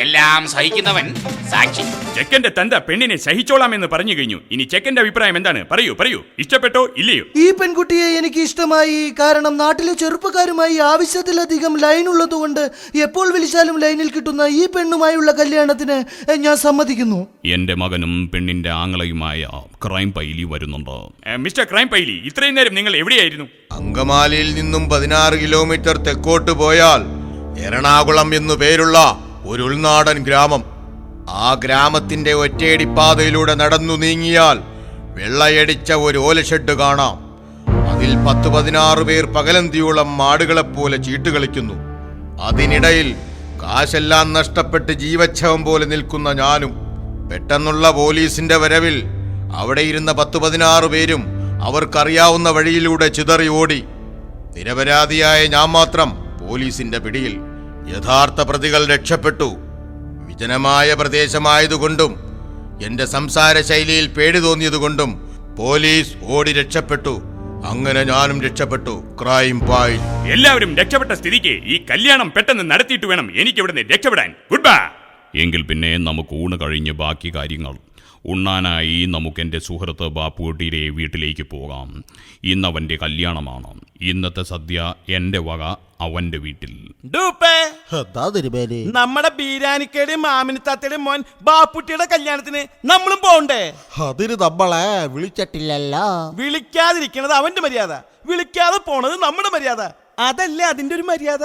എല്ലാം സഹിക്കുന്നവൻ സാക്ഷി. ചെക്കന്റെ തന്ത പെണ്ണിനെ സഹിച്ചോളാമെന്ന് പറഞ്ഞു കഴിഞ്ഞു. ഇനി ചെക്കന്റെ അഭിപ്രായം എന്താണ്? പറയൂ. ഇഷ്ടപ്പെട്ടോ ഇല്ലയോ? ഈ പെൺകുട്ടിയെ എനിക്ക് ഇഷ്ടമായി. കാരണം നാട്ടിലെ ചെറുപ്പക്കാരുമായി ആവശ്യത്തിലധികം ലൈൻ ഉള്ളതുകൊണ്ട് എപ്പോൾ വിളിച്ചാലും ലൈനിൽ കിട്ടുന്ന ഈ പെണ്ണുമായുള്ള കല്യാണത്തിന് ഞാൻ സമ്മതിക്കുന്നു. എന്റെ മകനും പെണ്ണിന്റെ ആങ്ങളയുമായ ക്രൈം പൈലി വരുന്നുണ്ട്. മിസ്റ്റർ ക്രൈം പൈലി, ഇത്രയും നേരം നിങ്ങൾ എവിടെയായിരുന്നു? അങ്കമാലിയിൽ നിന്നും 16 കിലോമീറ്റർ തെക്കോട്ട് പോയാൽ എറണാകുളം എന്നു പേരുള്ള ഒരു ഉൾനാടൻ ഗ്രാമം. ആ ഗ്രാമത്തിന്റെ ഒറ്റയടിപ്പാതയിലൂടെ നടന്നു നീങ്ങിയാൽ വെള്ളയടിച്ച ഒരു ഓലഷെഡ് കാണാം. അതിൽ 10-16 പേർ പകലന്തിയോളം മാടുകളെപ്പോലെ ചീട്ടുകളിക്കുന്നു. അതിനിടയിൽ കാശെല്ലാം നഷ്ടപ്പെട്ട് ജീവച്ഛവം പോലെ നിൽക്കുന്ന ഞാനും. പെട്ടെന്നുള്ള പോലീസിന്റെ വരവിൽ അവിടെ ഇരുന്ന 10-16 പേരും അവർക്കറിയാവുന്ന വഴിയിലൂടെ ചിതറി ഓടി. നിരപരാധിയായ ഞാൻ മാത്രം പോലീസിന്റെ പിടിയിൽ. യഥാർത്ഥ പ്രതികൾ രക്ഷപ്പെട്ടു. വിജനമായ പ്രദേശമായതുകൊണ്ടും എന്റെ സംസാര ശൈലിയിൽ പേടി തോന്നിയതുകൊണ്ടും പോലീസ് ഓടി രക്ഷപ്പെട്ടു. അങ്ങനെ ഞാനും രക്ഷപ്പെട്ടു. Crime point. എല്ലാവരും രക്ഷപ്പെട്ട സ്ഥിതിക്ക് ഈ കല്യാണം പെട്ടെന്ന് നടത്തിയിട്ട് വേണം എനിക്ക് ഇവിടുന്ന് രക്ഷപ്പെടാൻ. Good bye. എങ്കിൽ പിന്നെ നമുക്ക് ഊണ് കഴിഞ്ഞ് ബാക്കി കാര്യങ്ങൾ. ഉണ്ണാനായി നമുക്കെൻ്റെ സുഹൃത്ത് ബാപ്പുട്ടിയുടെ വീട്ടിലേക്ക് പോകാം. ഇന്നവൻ്റെ കല്യാണമാണ്. ഇന്നത്തെ സദ്യ എൻ്റെ വക അവൻ്റെ വീട്ടിൽ. നമ്മുടെ ബീരാനിക്കയുടെയും മാമിനിത്താത്തയുടെയും മോൻ ബാപ്പുട്ടിയുടെ കല്യാണത്തിന് നമ്മളും പോണ്ടേ? അതിന് നമ്മളെ വിളിച്ചിട്ടില്ലല്ലോ. വിളിക്കാതിരിക്കണത് അവന്റെ മര്യാദ, വിളിക്കാതെ പോണത് നമ്മുടെ മര്യാദ. അതല്ലേ അതിന്റെ ഒരു മര്യാദ.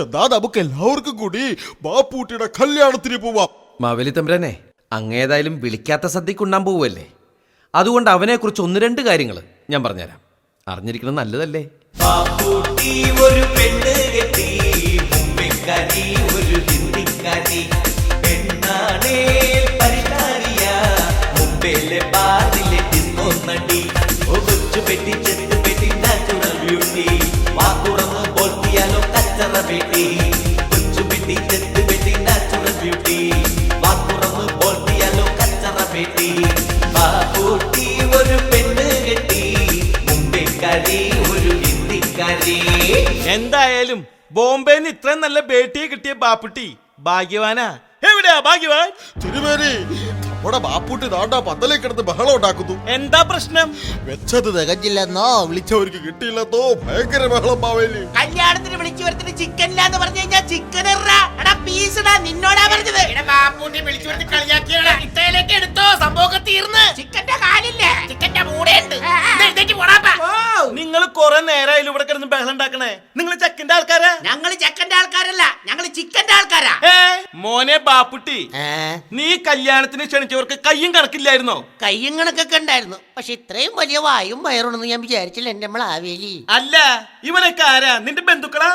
എന്നാ നമുക്ക് എല്ലാവർക്കും കൂടി ബാപ്പുട്ടിയുടെ കല്യാണത്തിന് പോവാം. മാവേലി തമ്പുരാനെ, അങ്ങേതായാലും വിളിക്കാത്ത സദ്യക്ക് ഉണ്ണാൻ പോവുമല്ലേ? അതുകൊണ്ട് അവനെക്കുറിച്ച് 1-2 കാര്യങ്ങൾ ഞാൻ പറഞ്ഞുതരാം. അറിഞ്ഞിരിക്കുന്നത് നല്ലതല്ലേ? ബാപ്പുട്ടി ഒരു പെണ്ണ് കെട്ടി, മുമ്പേക്കാരി ഒരു ഹിന്ദിക്കാരി. പെണ്ണാണേ പരിതാരിയ, മുമ്പേലെ ബാറിലെ ഡിസ്കോ നടി. ഓ കൊച്ചു പെട്ടി ചെത്ത് പെട്ടി നാച്ചുറൽ ബ്യൂട്ടി. വാക്കുറന്ന് പോർത്തിയാലോ കച്ചറ പെട്ടി. കൊച്ചു പെട്ടി ചെത്ത് പെട്ടി നാച്ചുറൽ ബ്യൂട്ടി. വാക്കുറന്ന് പോർത്തിയാലോ കച്ചറ പെട്ടി. ബാപ്പുട്ടി ഒരു പെണ്ണ് കെട്ടി, മുമ്പേക്കാരി ഒരു ഹിന്ദിക്കാരി. എന്തായാലും ബോംബെന്ന് ഇത്രയും നല്ല ബേട്ടിയെ കിട്ടിയ ബാപ്പുട്ടി ഭാഗ്യവാനാ. എവിടെയാ ഭാഗ്യവാൻ? തിരുമേനി, നമ്മുടെ ബാപ്പുട്ടി നാണ്ടാ പന്തലേക്ക് കിടന്ന് ബഹളം ഉണ്ടാക്കുന്നു. എന്താ പ്രശ്നം? വെച്ചത് തികഞ്ഞില്ലെന്നോ വിളിച്ചവർക്ക് കിട്ടിയില്ലെന്നോ ഭയങ്കര ബഹളം. മാവേലി, കല്യാണത്തിന് വിളിച്ചു വരുത്തിന് ചിക്കൻ ഇല്ലാന്ന് പറഞ്ഞു കഴിഞ്ഞാൽ ചിക്കൻ പീസ് നിന്നോടാ പറഞ്ഞത്. എടുത്തോ, സംഭവം തീർന്ന്. ചിക്കന്റെ കാലില്ലേ, ചിക്കന്റെ മൂടയുണ്ട്. നിങ്ങൾ കുറെ നേരമായാലും ഇവിടെ കിടന്ന് ബഹളം ഉണ്ടാക്കണേ. നിങ്ങൾ ചെക്കന്റെ ആൾക്കാരാ? ഞങ്ങള് ചെക്കന്റെ ആൾക്കാരല്ല, ഞങ്ങള് ചിക്കന്റെ ആൾക്കാരാ. മോനെ ബാപ്പുട്ടി, നീ കല്യാണത്തിന് ക്ഷണിച്ചവർക്ക് കയ്യും കണക്കില്ലായിരുന്നോ? കയ്യും കണക്കൊക്കെ ഉണ്ടായിരുന്നു, പക്ഷെ ഇത്രയും വലിയ വായും വയറുണ്ടെന്ന് ഞാൻ വിചാരിച്ചില്ല. എന്റെ ആവേലി അല്ല, ഇവനൊക്കെ ആരാ? നിന്റെ ബന്ധുക്കളാ?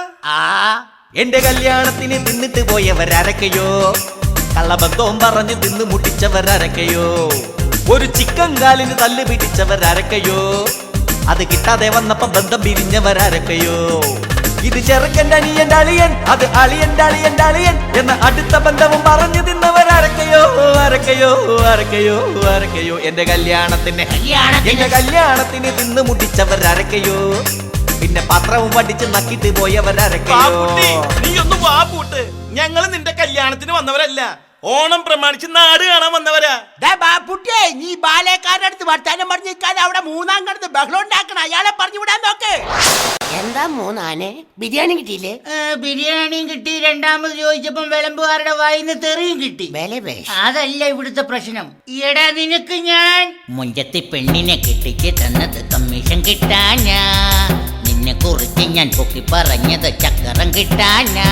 എന്റെ കല്യാണത്തിന് തിന്നിട്ട് പോയവരരക്കയോ, കള്ളബന്ധവും പറഞ്ഞ് തിന്ന് മുട്ടിച്ചവരരക്കയോ, ഒരു ചിക്കൻ കാലിന് തല്ല് പിടിച്ചവരരക്കയോ, അത് കിട്ടാതെ വന്നപ്പോ ബന്ധം പിരിഞ്ഞവരരക്കയോ. ഇത് ചെറുക്കൻ്റെ അനിയന്റെ അളിയൻ, അത് അളിയന്റെ അളിയന്റെ അളിയൻ എന്ന അടുത്ത ബന്ധവും പറഞ്ഞു തിന്നവരരക്കയോ, അരക്കയോ അരക്കയോ അരക്കയോ. എന്റെ കല്യാണത്തിന് തിന്ന് മുട്ടിച്ചവരരക്കയോ, പിന്നെ പത്രവും പഠിച്ച് നക്കിട്ട് പോയവരരക്കയോ. നീ ഒന്ന് വാ പൂട്ട്. ഞങ്ങള് നിന്റെ കല്യാണത്തിന് വന്നവരല്ല, ഓണം പ്രമാണിച്ച് നാട് കാണാൻ വന്നവരാ. ബാപ്പുട്ടിയെ, നീ ബാലേക്കാരുടെ അടുത്ത് വർത്താനം പറഞ്ഞിരിക്കാൻ അവിടെ മൂന്നാം കടന്ന് ബഹളം ഉണ്ടാക്കണം. അയാളെ പറഞ്ഞു വിടാൻ നോക്ക്. എന്താ മൂന്നാനെ? ബിരിയാണി കിട്ടിയില്ലേ? ബിരിയാണിയും കിട്ടി, രണ്ടാമത് ചോദിച്ചപ്പം വിളമ്പുകാരുടെ വായിന്ന് തെറിയും കിട്ടി. അതല്ല ഇവിടുത്തെ പ്രശ്നം. ഈടാ നിനക്ക് ഞാൻ മുഞ്ചത്തെ പെണ്ണിനെ കെട്ടിച്ച് തന്നത് കമ്മീഷൻ കിട്ടാനാ. നിന്നെ കുറിച്ച് ഞാൻ പൊക്കി പറഞ്ഞത് ചക്കരം കിട്ടാനാ.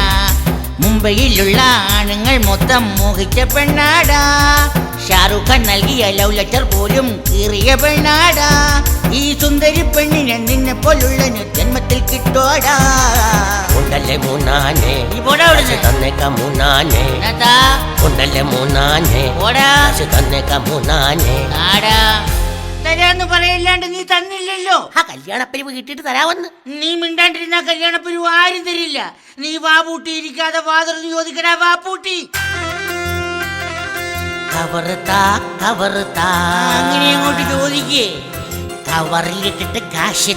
മുംബൈയിലുള്ള ആണുങ്ങൾ മൊത്തം മോഹിച്ച പെണ്ണാടാ. ഷാറുഖ് ഖാൻ നൽകിയ ലവ് ലെറ്റർ പോലും കീറിയ പെണ്ണാടാ. ഈ സുന്ദരി പെണ്ണിനെ നിന്നെ പോലുള്ള ജന്മത്തിൽ കിട്ടോടാ. ഉണ്ടല്ലേ മൂന്നാനെ തന്നേക്ക മൂന്നാനെ, ഉണ്ടല്ലേ മൂന്നാനെ തന്നേക്ക മൂന്നാനെ. തരാന്ന് പറയില്ലാണ്ട് നീ തന്നില്ലല്ലോ. ആ കല്യാണപ്പിരിവ് കിട്ടിയിട്ട് തരാമെന്ന്. നീ മിണ്ടാണ്ടിരുന്ന കല്യാണപ്പിരിവ് ആരും തരില്ല. നീ വാപ്പൂട്ടി ഇരിക്കാതെ വാതിർന്ന് ചോദിക്കടാ വാപ്പൂട്ടി. അങ്ങനെ അങ്ങോട്ട് ചോദിക്കേ. കവറിലിട്ടിട്ട് കാശ്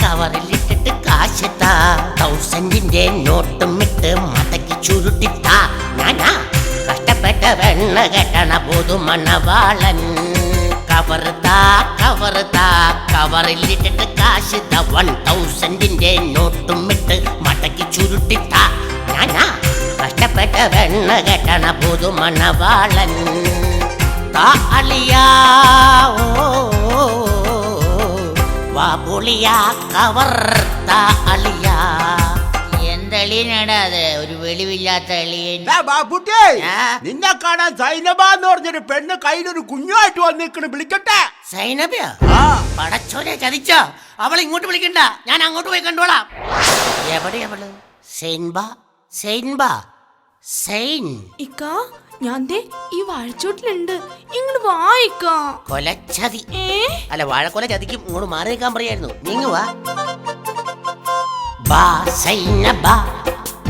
കവറിലിട്ടിട്ട് കാശ് 1000ന്റെ നോട്ടും ഇട്ട് മടക്കി ചുരുട്ടിത്താ. ഞാനാ കഷ്ടപ്പെട്ട വെണ്ണ കെട്ടണ പുതുമണവാളൻ. കവറിലിട്ടിട്ട് കാശ് 1000ന്റെ നോട്ടും ഇട്ട് മടക്കി ചുരുട്ടിത്താ. ഞാനാ കഷ്ടപ്പെട്ട വെണ്ണ കെട്ടണ പുതുമണവാളൻ. വാപുളിയ കവർത്ത അളിയ. എന്തളിയനാടാ അത്, ഒരു വെളിവില്ലാത്ത അളിയൻ. ബാബുട്ടി, നിന്നെ കാണാൻ സൈനബ എന്ന് പറഞ്ഞൊരു പെണ്ണ് കയ്യിലൊരു കുഞ്ഞുമായിട്ട് വന്നിക്കണ്, വിളിക്കട്ടെ? സൈനബിയാ? പടച്ചോനെ ചതിച്ചോ? അവളെ ഇങ്ങോട്ട് വിളിക്കണ്ട, ഞാൻ അങ്ങോട്ട് പോയി കണ്ടോളാം. എവിടെ അവള്? സൈൻബ, സൈൻബ, സൈൻ. ഇക്ക, ഞാൻ ദേ ഈ വാഴച്ചോട്ടിലുണ്ട്, ഇങ്ങോട്ട് വായിക്കാ. കൊലച്ചതി. അല്ല, വാഴക്കൊല ചതിക്കും, ഇങ്ങോട്ട് മാറി നിൽക്കാൻ പറയായിരുന്നു. നീങ്ങുവാ. ബാ സൈനബ,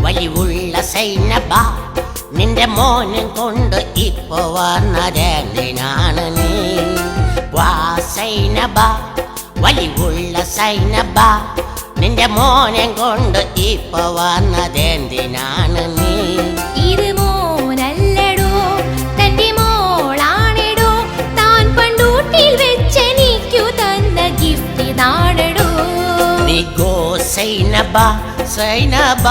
വലിവുള്ള സൈനബ, നിന്റെ മോനെ കൊണ്ട് ഇപ്പൊ വന്നതെന്തിനാണ് നീ? വാ സൈനബ, വലിവുള്ള സൈനബ, നിന്റെ മോനെ കൊണ്ട് ഇപ്പൊ വന്നതെന്തിനാണ് നീ? ഇത് മോനല്ലടോ, തന്റെ മോളാണെടോ, താൻ പണ്ടൂട്ടിൽ വെച്ചെനിക്കു തന്ന ഗിഫ്റ്റ് ഇതാണെടോ. നീ ഗോ സൈനബ, സൈനബ,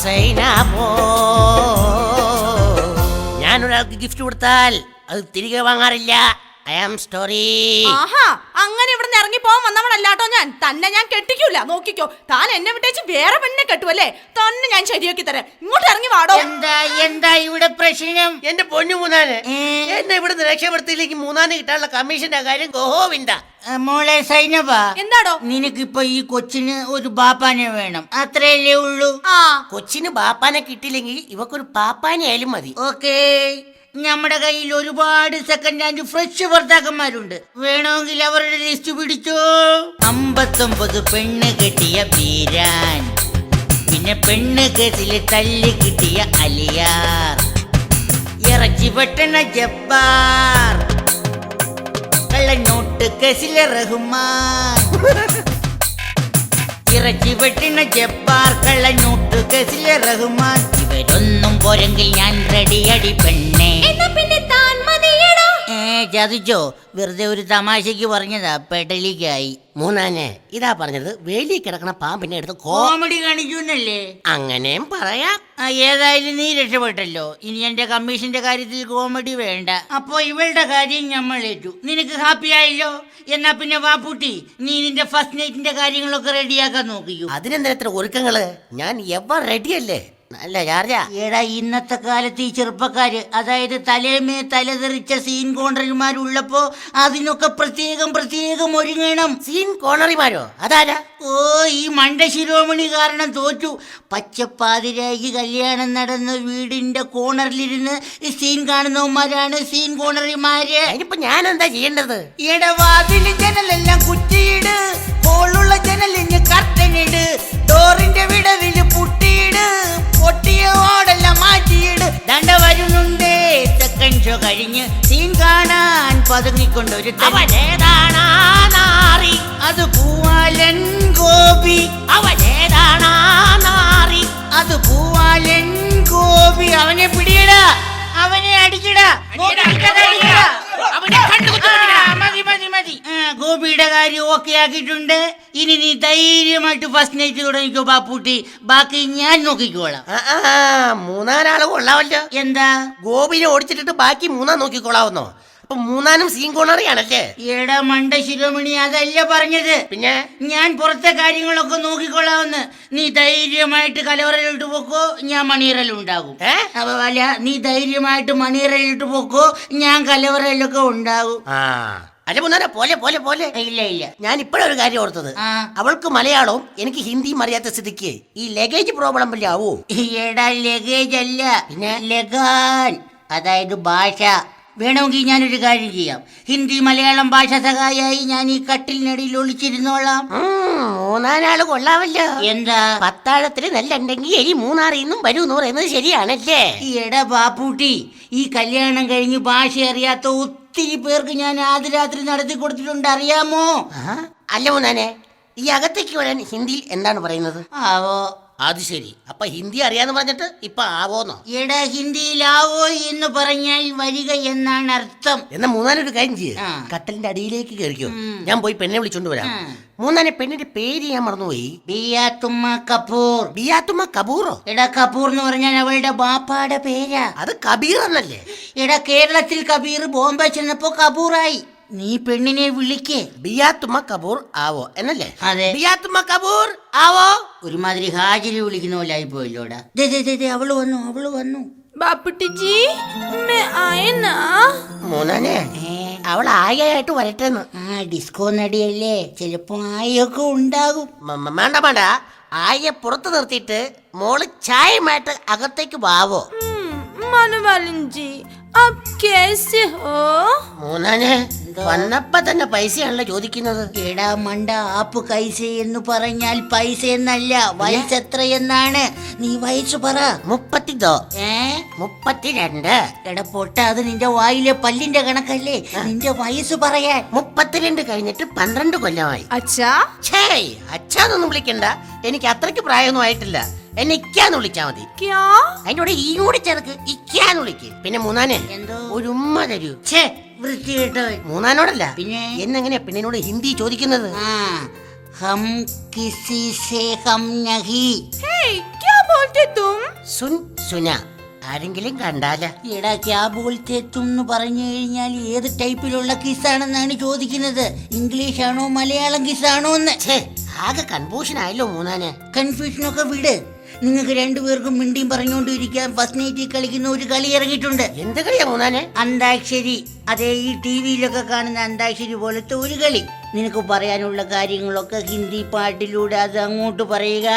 സൈനബോ. ഞാനൊരാൾക്ക് ഗിഫ്റ്റ് കൊടുത്താൽ അത് തിരികെ വാങ്ങാറില്ല. I am story. ആഹാ, അങ്ങനെ ഇവിടെ നിന്ന് ഇറങ്ങി പോകാൻ വന്നവളല്ലാട്ടോ ഞാൻ. തന്നെ ഞാൻ കെട്ടിക്കൂല, നോക്കിക്കോ. താൻ എന്നെ വിട്ടേച്ച് വേറെ പെണ്ണിനെ കെട്ടുവല്ലേ? തന്നെ ഞാൻ ശരിയാക്കി തരാം. ഇങ്ങോട്ട് ഇറങ്ങി വാടോ. എന്താ ഇവിടെ പ്രശ്നം? എന്റെ പൊന്നു മൂന്നാന്, എന്നെ ഇവിടുന്ന് രക്ഷപ്പെടുത്തിയില്ലെങ്കിൽ മൂന്നാന് കിട്ടാനുള്ള കമ്മീഷന്റെ കാര്യം ഗോവിന്ദ. മോളെ സൈനബ, എന്താടോ? നിനക്കിപ്പൊ ഈ കൊച്ചിന് ഒരു ബാപ്പാനെ വേണം, അത്രയല്ലേ ഉള്ളൂ? കൊച്ചിന് ബാപ്പാനെ കിട്ടിയില്ലെങ്കിൽ ഇവക്കൊരു പാപ്പാനെ ആയാലും മതി. ഓക്കേ, നമ്മുടെ കയ്യിൽ ഒരുപാട് സെക്കൻഡ് ഹാൻഡ് ഫ്രഷ് ഭർത്താക്കന്മാരുണ്ട്. വേണമെങ്കിൽ അവരുടെ ലിസ്റ്റ് പിടിച്ചോ. 59 പെണ്ണ് കെട്ടിയ ബീരാൻ, പിന്നെ പെണ്ണ് കേസില് തല്ലി കിട്ടിയ അലിയാർ, ഇറച്ചി വെട്ടണ ജബ്ബാർ, കള്ളനോട്ട് കേസിലെ റഹ്മാൻ. ഇറച്ചി വെട്ടണ ജബ്ബാർ, കള്ളനോട്ട് കേസിലെ റഹ്മാൻ. ഇവരൊന്നും പോരെങ്കിൽ ഞാൻ റെഡിയടി പെണ്ണേ. പിന്നെ താൻ മതിയടോ. ചതിച്ചോ? വെറുതെ ഒരു തമാശക്ക് പറഞ്ഞതാ, പെടലിക്കായി. മൂന്നാനെ, ഇതാ പറഞ്ഞത് വേലി കിടക്കണ പാമ്പിനെ എടുത്ത് കോമഡി കാണിക്കുന്നല്ലേ? അങ്ങനെയും പറയാം. ഏതായാലും നീ രക്ഷപ്പെട്ടല്ലോ. ഇനി എന്റെ കമ്മീഷന്റെ കാര്യത്തിൽ കോമഡി വേണ്ട. അപ്പൊ ഇവളുടെ കാര്യം നമ്മൾ ഏറ്റു. നിനക്ക് ഹാപ്പി ആയല്ലോ? എന്നാ പിന്നെ വാപ്പൂട്ടി, നീ നിന്റെ ഫസ്റ്റ് നൈറ്റിന്റെ കാര്യങ്ങളൊക്കെ റെഡിയാക്കാൻ നോക്കിയോ. അതിനെന്താ ഒരുക്കങ്ങള്? ഞാൻ എവർ റെഡിയല്ലേ? നല്ല ചാർജാ. എടാ, ഇന്നത്തെ കാലത്ത് ഈ ചെറുപ്പക്കാര്, അതായത് തലേമേ തലതെറിച്ച സീൻ കോണറിമാരുള്ളപ്പോ അതിനൊക്കെ പ്രത്യേകം ഒരുങ്ങണം. സീൻ കോണറിമാരോ? അതാരാ? ഓ, ഈ മണ്ട ശിരോമണി കാരണം തോറ്റു. പച്ചപ്പാതിരായിക്ക് കല്യാണം നടന്ന വീടിന്റെ കോണറിലിരുന്ന് സീൻ കാണുന്നവന്മാരാണ് സീൻ കോണറിമാര്. അതിനിപ്പോ ഞാൻ എന്താ ചെയ്യേണ്ടത്? ഇടവാതില് ജനലെല്ലാം കുറ്റിയിട്, ഹോളുള്ള ജനലിന് കർട്ടനിട്, ഡോറിന്റെ വിടവില് പുട്ടിയിട്, പൊട്ടിയ ഓടെല്ലാം മാറ്റിയിട്. ദണ്ട വരുന്നുണ്ട് സെക്കൻഡ് ഷോ കഴിഞ്ഞ് സീൻ കാണാൻ പതുങ്ങിക്കൊണ്ടൊരു അവനേതാണാ നാറി? അത് പൂവാലൻ ഗോപി. അവനേതാണാ നാറി? അത് പൂവാലൻ ഗോപി. അവനെ പിടിയടാ, അവനെ അടിക്കടാ. മതി. ഗോപിയുടെ കാര്യം ഓക്കെ ആക്കിയിട്ടുണ്ട്. ഇനി നീ ധൈര്യമായിട്ട് ഫസ്റ്റ് നൈറ്റ് തുടങ്ങിക്കോ ബാപ്പൂട്ടി, ബാക്കി ഞാൻ നോക്കിക്കോളാം. മൂന്നാനാള് കൊള്ളാമല്ലോ. എന്താ? ഗോപിനെ ഓടിച്ചിട്ടിട്ട് ബാക്കി മൂന്നാൻ നോക്കിക്കോളാവുന്നോ? അപ്പൊ മൂന്നാനും സീൻ കോണറിയാണല്ലേ? എടാ മണ്ട ശിരോമണി, അതല്ല പറഞ്ഞത്. പിന്നെ ഞാൻ പുറത്തെ കാര്യങ്ങളൊക്കെ നോക്കിക്കൊള്ളാവുന്ന. നീ ധൈര്യമായിട്ട് കലവറയിലോട്ട് പോക്കോ, ഞാൻ മണിയറയിലുണ്ടാകും. അല്ല, നീ ധൈര്യമായിട്ട് മണിയറയിലോട്ട് പോക്കോ, ഞാൻ കലവറയിലൊക്കെ ഉണ്ടാകും. അല്ല മൂന്നാനെ, പോലെ ഇല്ല. ഞാൻ ഇപ്പോഴൊരു കാര്യം ഓർത്തത്. അവൾക്ക് മലയാളവും എനിക്ക് ഹിന്ദിയും അറിയാത്ത സ്ഥിതിക്ക് ഈ ലഗേജ് പ്രോബ്ലം വല്ല ആവോ? എടാ, ലഗേജ് അല്ല, പിന്നെ ലഗാൻ, അതായത് ഭാഷ. വേണമെങ്കിൽ ഞാനൊരു കാര്യം ചെയ്യാം, ഹിന്ദി മലയാളം ഭാഷ സഹായിയായി ഞാൻ ഈ കട്ടിലിനടിയിൽ ഒളിച്ചിരുന്നോളാം. മൂന്നാനാള് കൊള്ളാമല്ലോ. എന്താ? പത്താഴത്തിന് നെല്ലുണ്ടെങ്കിൽ എലി മൂന്നാറിന്നും വരൂന്ന് പറയുന്നത് ശരിയാണല്ലേ? എടാ ബാപ്പൂട്ടി, ഈ കല്യാണം കഴിഞ്ഞ് ഭാഷ അറിയാത്ത ഒത്തിരി പേർക്ക് ഞാൻ ആദ്യ രാത്രി നടത്തി കൊടുത്തിട്ടുണ്ട്, അറിയാമോ? അല്ല മൂന്നാനെ, ഈ അകത്തേക്ക് വരാൻ ഹിന്ദിയിൽ എന്താണ് പറയുന്നത്? ആവോ. അത് ശരി. അപ്പൊ ഹിന്ദി അറിയാന്ന് പറഞ്ഞിട്ട് ഇപ്പൊ ആവോന്നോ? എടാ, ഹിന്ദിയിൽ ആവോ എന്ന് പറഞ്ഞാൽ വരിക എന്നാണ് അർത്ഥം. എന്നാ മൂന്നാനൊരു കാര്യം ചെയ്യ്, കട്ടലിന്റെ അടിയിലേക്ക് കയറിക്കോ, ഞാൻ പോയി പെണ്ണെ വിളിച്ചോണ്ട് വരാം. മൂന്നാനെ, പെണ്ണിന്റെ പേര് ഞാൻ മറന്നുപോയി. ബിയാത്തുമ്മ കപൂർ. ബിയാത്തുമ്മ കപൂറോ? എടാ, കപൂർ എന്ന് പറഞ്ഞാൽ അവളുടെ ബാപ്പാടെ പേരാ. അത് കബീർ എന്നല്ലേ? എടാ, കേരളത്തിൽ കബീർ, ബോംബെ ചെന്നപ്പോ കപൂറായി. നീ പെണ്ണിനെ വിളിക്കേ. ബിയാത്തുമ്മ കപൂർ ആവോ എന്നല്ലേ? അതെ. ബിയാത്തുമ്മ കപൂർ ആവോ. ഒരുമാതിരി ഹാജരി വിളിക്കുന്ന പോലെ ആയി പോയല്ലോടാ. അവള് വന്നു. ബാപ്പുട്ടി ജി मैं आए ना. മോനെ അവൾ ആയിട്ട് വരട്ടെന്ന്. ഡിസ്കോ നടിയല്ലേ, ചിലപ്പോ ആയൊക്കെ ഉണ്ടാകും. വേണ്ട ആയെ പുറത്ത് നിർത്തിയിട്ട് മോള് ചായമായിട്ട് അകത്തേക്ക് വാവോ. മനവാലൻ ജി अब कैसे हो? മോനെ വന്നപ്പോ തന്നെ പൈസയാണല്ലോ ചോദിക്കുന്നത്. എടാ മണ്ട, ആപ്പ് കൈസ എന്ന് പറഞ്ഞാൽ പൈസ എന്നല്ല, വയസ്സ് എത്ര എന്നാണ്. നീ വയസ്സ് പറ. 32. 32. എടാ പൊട്ട, അത് നിന്റെ വായിലെ പല്ലിന്റെ കണക്കല്ലേ, നിന്റെ വയസ്സ് പറയാൻ. 32 കഴിഞ്ഞിട്ട് 12 കൊല്ലമായി. അച്ഛാ അച്ഛാന്നൊന്നും വിളിക്കണ്ട, എനിക്ക് അത്രയ്ക്ക് പ്രായമൊന്നും ആയിട്ടില്ല. എന്നെ ഇക്കാന്ന് വിളിച്ചാ മതി. അതിന്റെ കൂടെ ഈ കൂടി ചേർക്ക്, ഇക്കാന്ന് വിളിക്ക്. പിന്നെ മൂന്നാനെ ഒരു ഉമ്മ തരൂ. വൃത്തികേട്ടോ. മൂന്നാനോടല്ല പിന്നെ എന്നെങ്ങനെയാ പെണ്ണിനോട് ഹിന്ദി ചോദിക്കുന്നത്? ഹം കിസി സേ ഹം നഹി. क्या बोलते तुम? സുന ആരെങ്കിലും കണ്ടാല. എടാ ക്യാ ബോൾത്തെ തും എന്ന് പറഞ്ഞു കഴിഞ്ഞാൽ ഏത് ടൈപ്പിലുള്ള കിസ്സാണെന്നാണ് ചോദിക്കുന്നത്. ഇംഗ്ലീഷ് ആണോ മലയാളം കിസ്സാണോ എന്ന്. ആകെ കൺഫ്യൂഷൻ ആയല്ലോ മൂന്നാനെ. കൺഫ്യൂഷനൊക്കെ വിട്. നിങ്ങൾക്ക് രണ്ടുപേർക്കും മിണ്ടിയും പറഞ്ഞുകൊണ്ടിരിക്കാൻ ഫസ്റ്റ് നൈറ്റിൽ കളിക്കുന്ന ഒരു കളി ഇറങ്ങിയിട്ടുണ്ട്. എന്ത് കളിയാ മൂന്നാനെ? അന്താക്ഷരി. അതേ, ഈ ടിവിയിലൊക്കെ കാണുന്ന അന്താക്ഷരി പോലത്തെ ഒരു കളി. നിനക്ക് പറയാനുള്ള കാര്യങ്ങളൊക്കെ ഹിന്ദി പാട്ടിലൂടെ അത് അങ്ങോട്ട് പറയുക.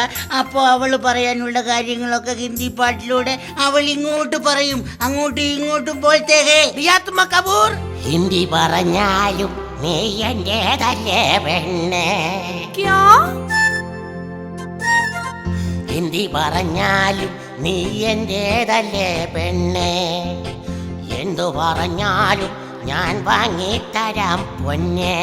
അപ്പോൾ അവൾ പറയാനുള്ള കാര്യങ്ങളൊക്കെ ഹിന്ദി പാട്ടിലൂടെ അവൾ ഇങ്ങോട്ട് പറയും. അങ്ങോട്ടും ഇങ്ങോട്ടും പോലത്തെ ബിയാത്തുമ്മ കപൂർ. ഹിന്ദി പറഞ്ഞാലും നീ എന്റേതല്ലേ പെണ്ണേ. ഹിന്ദി പറഞ്ഞാലും നീ എന്റേതല്ലേ പെണ്ണേ. എന്തു പറഞ്ഞാലും ഞാൻ വാങ്ങിത്തരാം പൊന്നെ.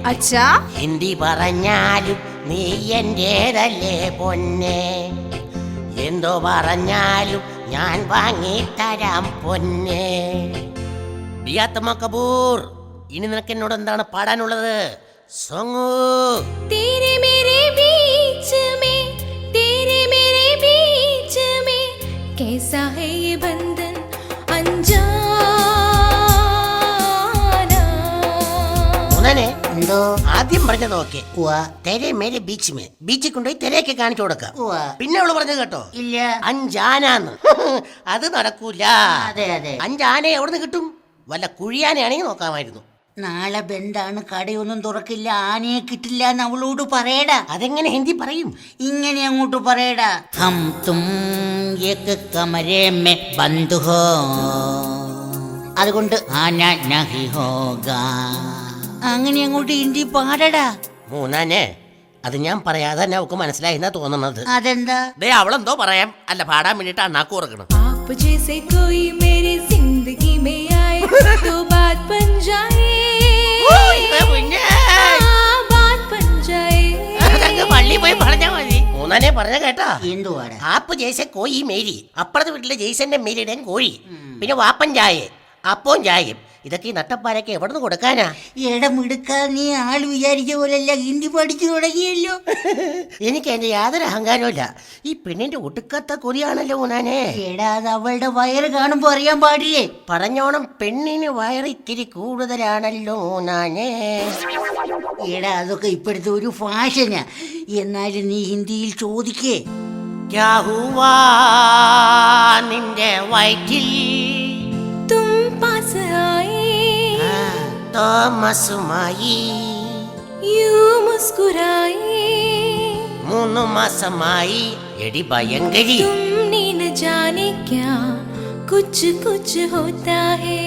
അച്ഛാ ഹിന്ദി പറഞ്ഞാലും നീ എന്റേതല്ലേ പൊന്നെ. എന്തു പറഞ്ഞാലും ഞാൻ വാങ്ങിത്തരാം പൊന്നെ. ബിയാത്തുമ്മ കപൂർ, ഇനി നിനക്ക് എന്നോട് എന്താണ് പാടാനുള്ളത്? സോങ്ങു. तेरे मेरे बीच में, तेरे मेरे बीच में कैसा है ये बंधन अनजाना. എന്തോ ആദ്യം പറഞ്ഞത് ഓക്കെ. തെരെ മേരെ ബീച്ച് മേ, ബീച്ചിൽ കൊണ്ടുപോയി തെരയൊക്കെ കാണിച്ചു കൊടുക്കാം. പിന്നെ അവള് പറഞ്ഞത് കേട്ടോ, ഇല്ല അഞ്ചാനാന്ന്. അത് നടക്കൂല. അതെ അതെ. 5 ആന എവിടുന്ന് കിട്ടും? വല്ല കുഴിയാനയാണെങ്കിൽ നോക്കാമായിരുന്നു. നാളെ ബന്ധാണ്, കടയൊന്നും തുറക്കില്ല, ആനയെ കിട്ടില്ല എന്ന് അവളോട് പറയടാ. അതെങ്ങനെ ഹിന്ദി പറയും? ഇങ്ങനെ അങ്ങോട്ട് പറയടാ. ഹം തും ഏക് കമരേ മേ ബന്ദ് ഹോ, അതുകൊണ്ട് ആന നഹി ഹോഗാ. അങ്ങനെ അങ്ങോട്ട് ഹിന്ദി പാടടാ. മൂന്നാനെ അത് ഞാൻ പറയാതെ തന്നെ അവൾക്ക് മനസ്സിലായിന്നാ തോന്നുന്നത്. അതെന്താ? അവളെന്തോ പറയാം, അല്ല പാടാൻ വേണ്ടിട്ട് അണ്ണാക്ക് ഉറക്കണം. आप जैसे कोई मेरी जिंदगी में आए तो बात बन जाए, बात बन जाए. പള്ളി പോയി പറഞ്ഞാ മതി. മൂന്നാനെ പറഞ്ഞ കേട്ടാ? എന്തുവാടാ? ആപ്പ് ജയ്സ കോയി മേരി, അപ്പുറത്തെ വീട്ടിലെ ജയ്സന്റെ മേരിയുടെ കോഴി. പിന്നെ വാപ്പൻ ചായ, അപ്പവും ചായയും. ഇതൊക്കെ ഈ നട്ടപ്പാരൊക്കെ എവിടെ നിന്ന് കൊടുക്കാനാ? ഇടമെടുക്കാൻ നീ ആള് വിചാരിച്ച പോലല്ല, ഹിന്ദി പഠിച്ചു തുടങ്ങിയല്ലോ. എനിക്ക് എന്റെ യാതൊരു അഹങ്കാരമില്ല. ഈ പെണ്ണിന്റെ ഒടുക്കത്ത കൊതിയാണല്ലോ മൂന്നാനെ. എടാ, അത് അവളുടെ വയറ് കാണുമ്പോ അറിയാൻ പാടില്ലേ? പറഞ്ഞോണം, പെണ്ണിന് വയറ് ഇത്തിരി കൂടുതലാണല്ലോ മൂന്നാനെ. എടാ, അതൊക്കെ ഇപ്പോഴത്തെ ഒരു ഫാഷനാ. എന്നാലും നീ ഹിന്ദിയിൽ ചോദിക്കേ. നിന്റെ വയറ്റിൽ तुम पास आए, തോമസുമായി यूं मुस्कुराए, 3 മാസമായി. എടി ഭയങ്കരി, तुमने न जाने क्या कुछ कुछ होता है.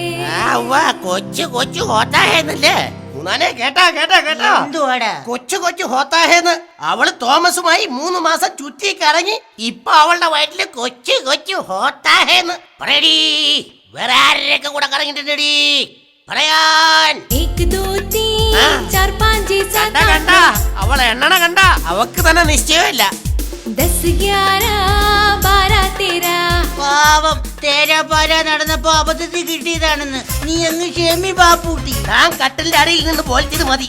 കൊച്ചു കൊച്ചു ഹോത്താഹേന്നല്ലേ മൂന്നാനെ? കേട്ടാ കേട്ടാ കേട്ടാ? എന്തുവാടാ? കൊച്ചു കൊച്ചു ഹോത്താഹേന്ന്. അവള് തോമസുമായി 3 മാസം ചുറ്റി കറങ്ങി, ഇപ്പൊ അവളുടെ വയറ്റില് കൊച്ചു കൊച്ചു ഹോത്താഹേന്ന്. പറയടി, വേറെ ആരൊക്കെ കൂടെ കറങ്ങിട്ടുണ്ടടി പറയാൻ? 1 2 3 4 5 7 കണ്ട അവളെ എണ്ണണ കണ്ട, അവക്ക് തന്നെ നിശ്ചയമില്ല. 10 11 12 13. പാവം, തേരാപാര നടന്നപ്പോ അബദ്ധത്തിൽ കിട്ടിയതാണെന്ന് നീ അങ്ങ് ക്ഷമി ബാപ്പൂട്ടി. ഞാൻ കട്ടിലിന്റെ അടിയിൽ നിന്ന് പോലത്തിത് മതി.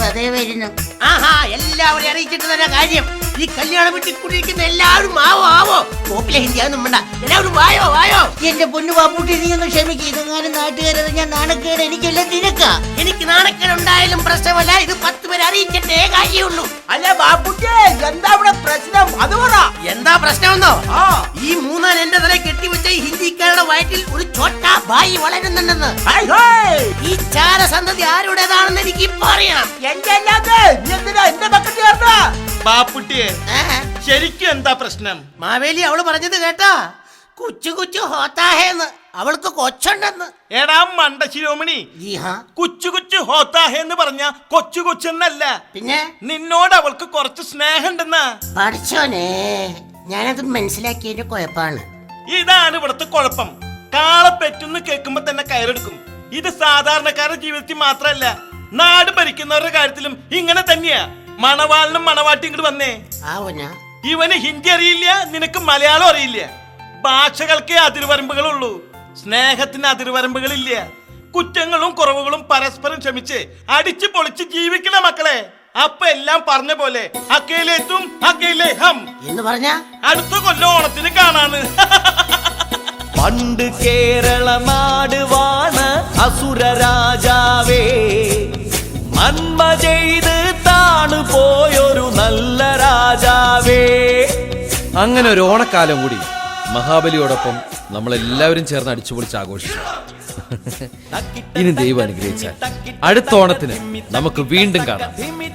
അതേ വരുന്നു. ആഹാ, എല്ലാവരെയും അറിയിച്ചിട്ട് തന്നെ കാര്യം. ഈ കല്യാണം വീട്ടിൽ കൂടിയിരിക്കുന്ന എല്ലാവരും ആവോ ആവോ കോപ്പിലെ ഹിന്ദിയാന്നും വേണ്ട, എല്ലാവരും വായോ വായോ. എന്റെ പൊന്നു ബാപ്പുട്ടി, നീ ഒന്ന് ക്ഷമിക്കും. ഇതെങ്ങാനും നാട്ടുകാരറിഞ്ഞ നാണക്കേട് എനിക്കെല്ലാം നിനക്കാ. എനിക്ക് നാണക്കേടുണ്ടായാലും പ്രശ്നമല്ല, ഇത് 10 പേര് അറിയിച്ചിട്ടേ കാര്യമുള്ളൂ. അല്ല ബാപ്പുട്ടിയെ, എന്താ ഇവിടെ പ്രശ്നം? അത് പറ. എന്താ പ്രശ്നമെന്നോ? ഈ മൂന്നാൻ എന്റെ തല കെട്ടിവെച്ച ഈ ഹിന്ദിക്കാരുടെ വയറ്റിൽ ഒരു ചോട്ടാ ബായി വളരുന്നുണ്ടെന്ന്. ഈ ചാരസന്തതി ആരുടേതാണെന്ന് എനിക്ക് ഇപ്പൊ അറിയണം. എന്റെ അല്ലാതെ നീ എന്തിനാ എന്റെ ബക്കറ്റ് ചേർന്ന? ബാപ്പുട്ടിയെ, ശരിക്കും എന്താ പ്രശ്നം? മാവേലി അവള് പറഞ്ഞത് കേട്ടാ, കുച്ചു കുച്ചു ഹോത്താഹേന്ന്. അവൾക്ക് കൊച്ചുണ്ടെന്ന്. എടാ മണ്ട ശിരോമണി, കുച്ചു കുച്ചു ഹോത്താഹേ എന്ന് പറഞ്ഞ കൊച്ചു കൊച്ചെന്നല്ല, പിന്നെ നിന്നോട് അവൾക്ക് കുറച്ച് സ്നേഹമുണ്ടെന്നാ. പഠിച്ചോനെ, ഞാനത് മനസ്സിലാക്കിയതിന്റെ കുഴപ്പാണ്. ഇതാണ് ഇവിടുത്തെ കുഴപ്പം. കാളപ്പെറ്റെന്ന് കേൾക്കുമ്പോ തന്നെ കയറെടുക്കും. ഇത് സാധാരണക്കാരുടെ ജീവിതത്തിൽ മാത്രല്ല, നാട് ഭരിക്കുന്നവരുടെ കാര്യത്തിലും ഇങ്ങനെ തന്നെയാ. മണവാളിനും മണവാട്ടി ഇങ്ങോട്ട് വന്നേ. ഇവന് ഹിന്ദി അറിയില്ല, നിനക്ക് മലയാളം അറിയില്ല. ഭാഷകൾക്കേ അതിർവരമ്പുകളുള്ളൂ, സ്നേഹത്തിന് അതിർവരമ്പുകളില്ല. കുറ്റങ്ങളും കുറവുകളും പരസ്പരം ക്ഷമിച്ച് അടിച്ചു പൊളിച്ച് ജീവിക്കണ മക്കളെ. അപ്പൊ എല്ലാം പറഞ്ഞ പോലെ അക്കേലെത്തും അക്കേലേ ഹം എന്ന് പറഞ്ഞ അടുത്ത കൊല്ലം ഓണത്തിന് കാണാന്ന്. പണ്ട് കേരള നാട് വാണ അസുര രാജാവേ, നന്മ ചെയ്ത് താണു പോയൊരു നല്ല രാജാവേ. അങ്ങനെ ഒരു ഓണക്കാലം കൂടി മഹാബലിയോടൊപ്പം നമ്മളെല്ലാവരും ചേർന്ന് അടിച്ചുപൊളിച്ച് ആഘോഷിച്ചു. ഇനി ദൈവം അനുഗ്രഹിച്ചാൽ അടുത്ത ഓണത്തിന് നമുക്ക് വീണ്ടും കാണാം.